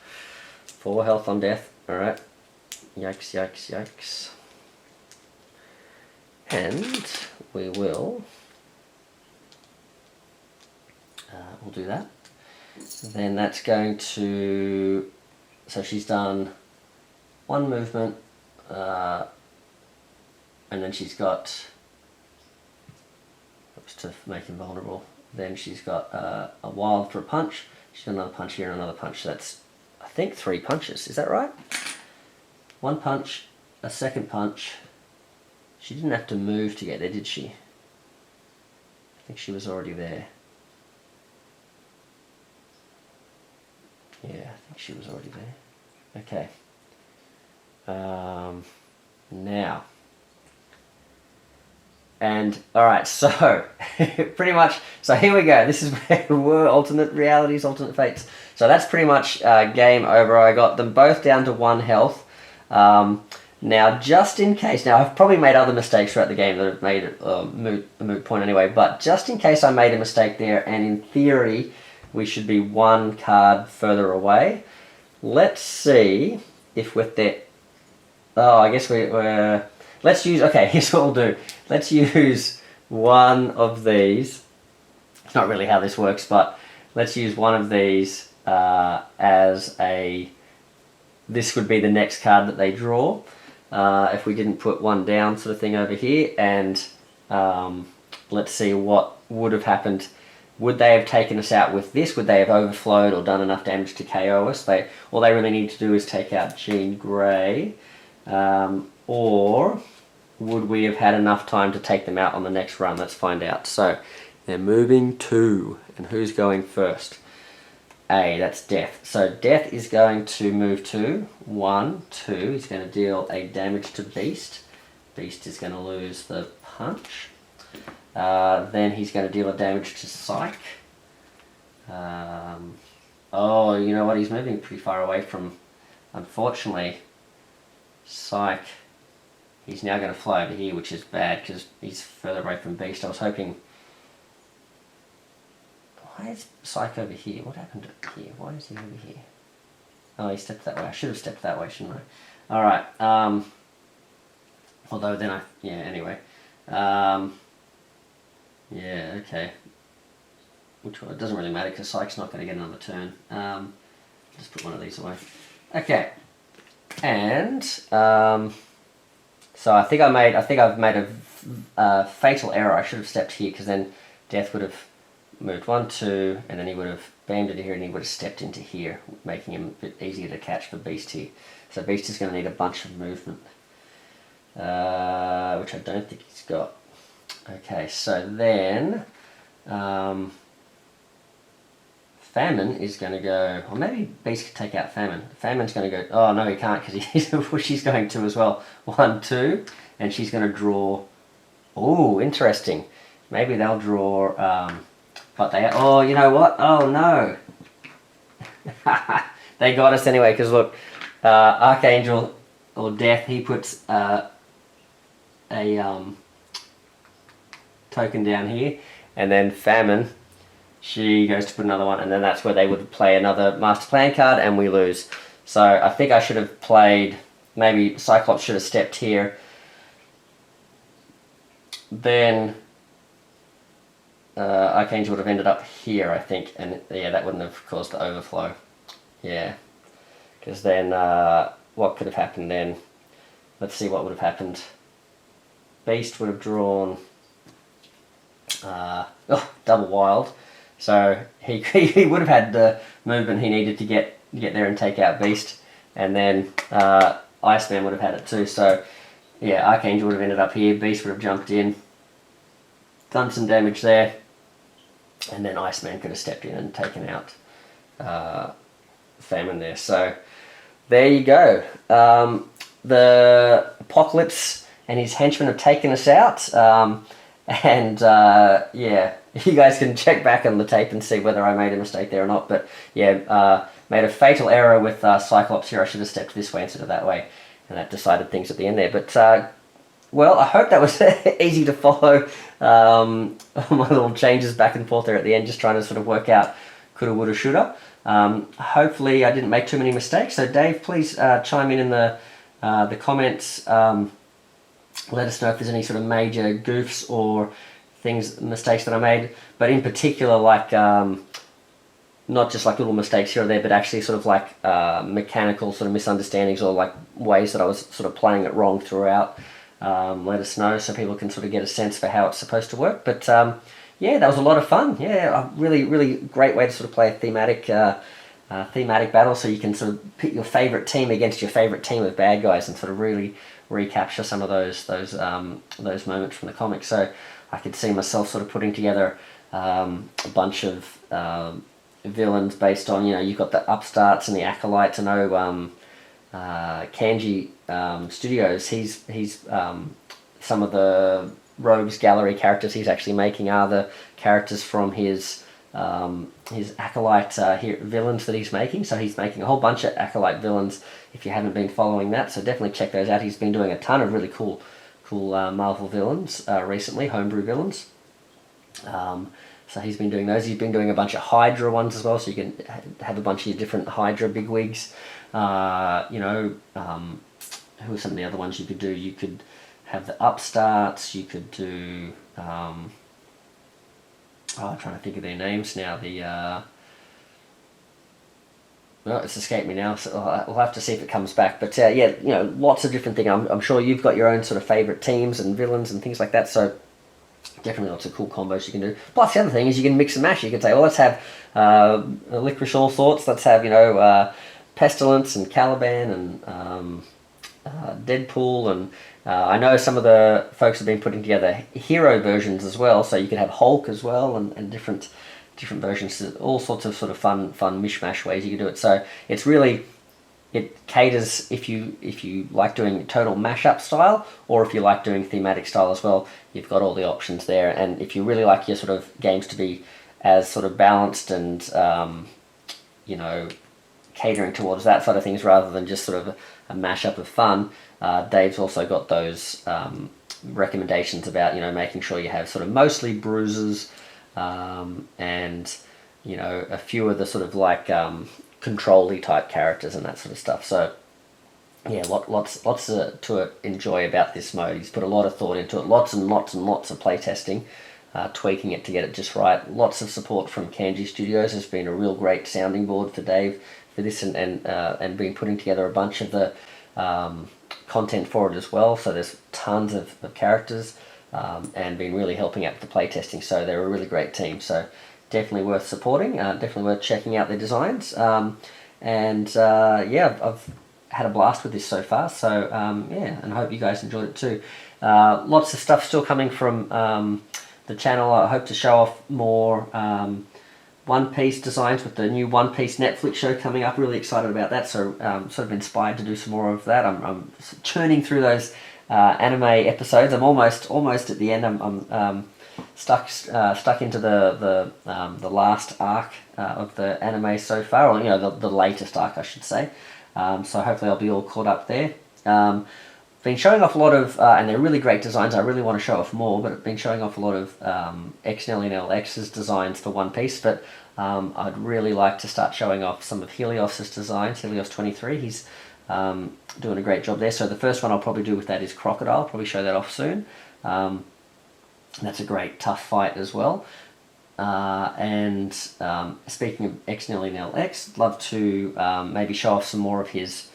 4 health on death. Alright. Yikes, yikes, yikes. And we will... we'll do that. Then that's going to... So she's done one movement, and then she's got, to make him vulnerable, then she's got a wild for a punch, she's got another punch here and another punch, so that's, I think, 3 punches, is that right? 1 punch, a second punch. She didn't have to move to get there, did she? I think she was already there. Yeah, I think she was already there. Okay. Now. And, alright, so, pretty much, so here we go. This is where we were, alternate realities, alternate fates. So that's pretty much game over. I got them both down to 1 health. Now, just in case, now I've probably made other mistakes throughout the game that have made it a moot point anyway, but just in case I made a mistake there, and in theory, we should be 1 card further away. Let's see if with that, oh, I guess we're, let's use, okay, here's what we'll do. Let's use one of these. It's not really how this works, but let's use one of these as a, this would be the next card that they draw. If we didn't put 1 down sort of thing over here, and let's see what would have happened. Would they have taken us out with this? Would they have overflowed or done enough damage to KO us? All they really need to do is take out Jean Grey. Or would we have had enough time to take them out on the next run? Let's find out. So they're moving 2, and who's going first? A, that's Death. So Death is going to move 2. 1, 2. He's going to deal a damage to Beast. Beast is going to lose the punch. Then he's going to deal a damage to Psyche. Oh, you know what? He's moving pretty far away from, unfortunately, Psyche. He's now going to fly over here, which is bad because he's further away from Beast. I was hoping... Why is Psyche over here? What happened to here? Why is he over here? Oh, he stepped that way. I should have stepped that way, shouldn't I? Alright. Although then yeah, anyway. Yeah, okay. Which one? It doesn't really matter because Psyche's not going to get another turn. Just put one of these away. Okay. And, so I think I've made a fatal error. I should have stepped here because then Death would have moved 1, 2, and then he would have bammed it here and he would have stepped into here, making him a bit easier to catch for Beast here. So Beast is going to need a bunch of movement, which I don't think he's got. Okay, so then Famine is going to go, or maybe Beast could take out Famine. Famine's going to go, oh no he can't because she's going to as well. 1, 2, and she's going to draw, oh interesting, maybe they'll draw, but they, oh you know what, oh no, they got us anyway because look, Archangel or Death, he puts a token down here, and then Famine, she goes to put another one, and then that's where they would play another Master Plan card and we lose. So I think I should have played, maybe Cyclops should have stepped here, then Archangel would have ended up here I think, and yeah, that wouldn't have caused the overflow. Yeah, because then what could have happened then? Let's see what would have happened. Beast would have drawn double wild, so he would have had the movement he needed to get there and take out Beast, and then Iceman would have had it too. So yeah, Archangel would have ended up here, Beast would have jumped in, done some damage there, and then Iceman could have stepped in and taken out Famine there. So there you go. The Apocalypse and his henchmen have taken us out. And yeah, you guys can check back on the tape and see whether I made a mistake there or not. But yeah, made a fatal error with Cyclops here. I should have stepped this way instead of that way, and that decided things at the end there. But well, I hope that was easy to follow. My little changes back and forth there at the end, just trying to sort of work out coulda, woulda, shoulda. Hopefully I didn't make too many mistakes. So Dave, please chime in the comments. Let us know if there's any sort of major goofs or mistakes that I made. But in particular, like not just like little mistakes here or there, but actually sort of like mechanical sort of misunderstandings or like ways that I was sort of playing it wrong throughout, let us know so people can sort of get a sense for how it's supposed to work. But yeah, that was a lot of fun. Yeah, a really, really great way to sort of play a thematic battle, so you can sort of pit your favorite team against your favorite team of bad guys and sort of really recapture some of those moments from the comics. So I could see myself sort of putting together a bunch of villains based on, you've got the upstarts and the acolytes. I know Kanji Studios, he's some of the Rogues Gallery characters he's actually making are the characters from his acolyte villains that he's making. So he's making a whole bunch of acolyte villains if you haven't been following that, so definitely check those out. He's been doing a ton of really cool Marvel villains recently, homebrew villains. So he's been doing those. He's been doing a bunch of Hydra ones as well, so you can have a bunch of different Hydra bigwigs. Who are some of the other ones you could do? You could have the upstarts. You could do... I'm trying to think of their names now. Well, it's escaped me now, so we'll have to see if it comes back. But yeah, lots of different things. I'm sure you've got your own sort of favourite teams and villains and things like that, so definitely lots of cool combos you can do. Plus, the other thing is you can mix and match. You can say, well, let's have Licorice All Sorts, let's have, Pestilence and Caliban and Deadpool, and I know some of the folks have been putting together hero versions as well, so you could have Hulk as well, and different versions, all sorts of sort of fun mishmash ways you can do it. So it's really, it caters if you like doing total mashup style, or if you like doing thematic style as well. You've got all the options there, and if you really like your sort of games to be as sort of balanced and catering towards that sort of things rather than just sort of a mashup of fun, Dave's also got those recommendations about making sure you have sort of mostly bruises and a few of the sort of like control-y type characters and that sort of stuff. So yeah, lots to enjoy about this mode. He's put a lot of thought into it, lots and lots of playtesting, tweaking it to get it just right. Lots of support from Kanji Studios has been a real great sounding board for Dave for this, and been putting together a bunch of the content for it as well. So there's tons of characters, and been really helping out with the playtesting. So they're a really great team. So definitely worth supporting. Definitely worth checking out their designs. Yeah, I've had a blast with this so far. So yeah, and I hope you guys enjoyed it too. Lots of stuff still coming from the channel. I hope to show off more One Piece designs with the new One Piece Netflix show coming up. Really excited about that. So sort of inspired to do some more of that. I'm churning through those anime episodes. I'm almost at the end. I'm stuck into the last arc of the anime so far, or the latest arc, I should say. So hopefully I'll be all caught up there. Been showing off a lot of, and they're really great designs. I really want to show off more, but I've been showing off a lot of XNL and LX's designs for One Piece. But I'd really like to start showing off some of Helios's designs. Helios 23, he's doing a great job there. So the first one I'll probably do with that is Crocodile. I'll probably show that off soon. That's a great tough fight as well. And speaking of XNL and LX, love to maybe show off some more of his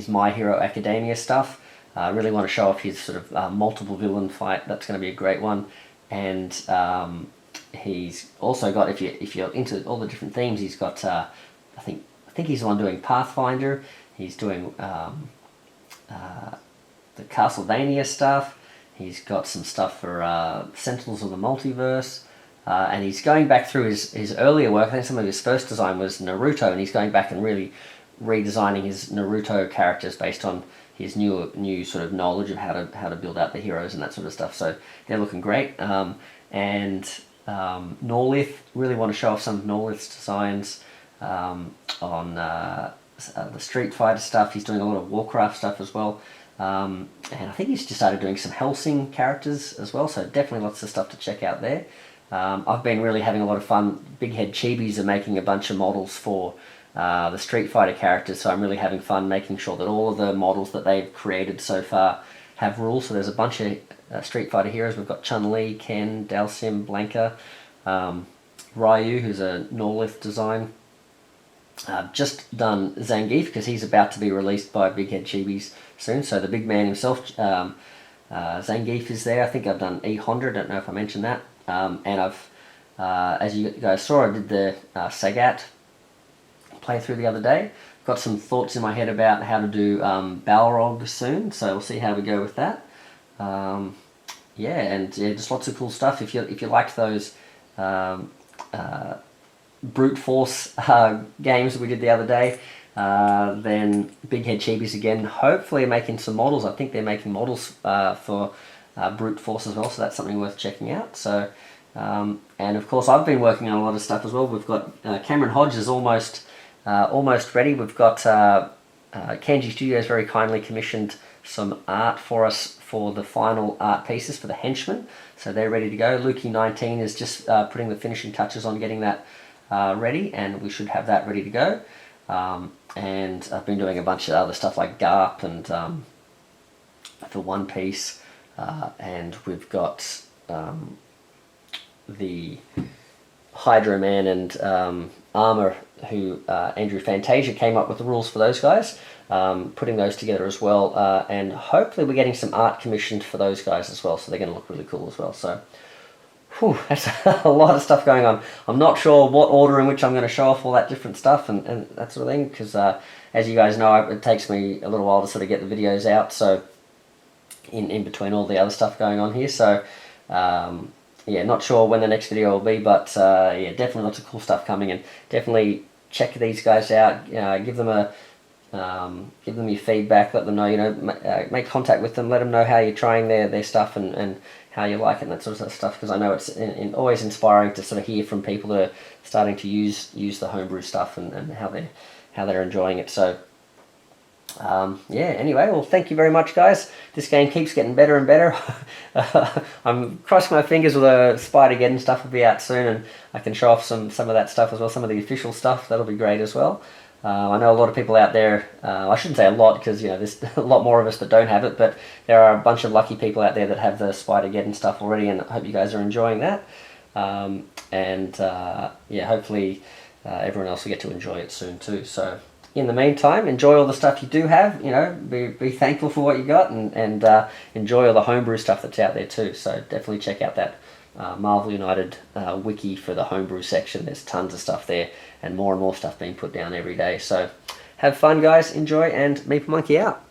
My Hero Academia stuff. I really want to show off his sort of multiple villain fight. That's going to be a great one. And he's also got, if you're into all the different themes, he's got I think he's the one doing Pathfinder. He's doing the Castlevania stuff. He's got some stuff for Sentinels of the Multiverse. And he's going back through his earlier work. I think some of his first design was Naruto, and he's going back and really redesigning his Naruto characters based on his new sort of knowledge of how to build out the heroes and that sort of stuff. So they're looking great. And Norlith, really want to show off some of Norlith's designs on the Street Fighter stuff. He's doing a lot of Warcraft stuff as well. And I think he's just started doing some Hellsing characters as well, so definitely lots of stuff to check out there. I've been really having a lot of fun. Big Head Chibis are making a bunch of models for the Street Fighter characters, so I'm really having fun making sure that all of the models that they've created so far have rules. So there's a bunch of Street Fighter heroes. We've got Chun-Li, Ken, Dalsim, Blanka, Ryu, who's a Norlith design. I've just done Zangief because he's about to be released by Big Head Chibis soon. So the big man himself, Zangief is there. I think I've done E Honda. I don't know if I mentioned that. And I've, as you guys saw, I did the Sagat playthrough the other day. Got some thoughts in my head about how to do Balrog soon. So we'll see how we go with that. Yeah, just lots of cool stuff. If you liked those brute force games that we did the other day, then Big Head Chibis again, hopefully making some models. I think they're making models for brute force as well, so that's something worth checking out. So, and of course I've been working on a lot of stuff as well. We've got Cameron Hodge is almost ready. We've got Kenji Studios very kindly commissioned some art for us for the final art pieces for the Henchmen, so they're ready to go. Lukey19 is just putting the finishing touches on getting that ready, and we should have that ready to go. And I've been doing a bunch of other stuff like Garp and for One Piece, and we've got the Hydro Man and Armor, who Andrew Fantasia came up with the rules for those guys, putting those together as well, and hopefully we're getting some art commissioned for those guys as well, so they're going to look really cool as well. So whew, that's a lot of stuff going on. I'm not sure what order in which I'm going to show off all that different stuff and that sort of thing, because as you guys know, it takes me a little while to sort of get the videos out, so in between all the other stuff going on here. So yeah, not sure when the next video will be, but yeah, definitely lots of cool stuff coming, and definitely check these guys out. Give them your feedback, let them know, make contact with them, let them know how you're trying their stuff and how you like it and that sort of stuff, because I know it's always inspiring to sort of hear from people who are starting to use the homebrew stuff and how they're enjoying it. So yeah, anyway, well, thank you very much, guys. This game keeps getting better and better. I'm crossing my fingers with a Spider-Geddon stuff will be out soon, and I can show off some of that stuff as well, some of the official stuff. That'll be great as well. I know a lot of people out there, I shouldn't say a lot, because there's a lot more of us that don't have it, but there are a bunch of lucky people out there that have the Spider-Geddon stuff already, and I hope you guys are enjoying that. Yeah, hopefully everyone else will get to enjoy it soon too. So in the meantime, enjoy all the stuff you do have, be thankful for what you got, and enjoy all the homebrew stuff that's out there too. So definitely check out that Marvel United wiki for the homebrew section. There's tons of stuff there, and more stuff being put down every day. So have fun, guys, enjoy, and Meeple Monkey out.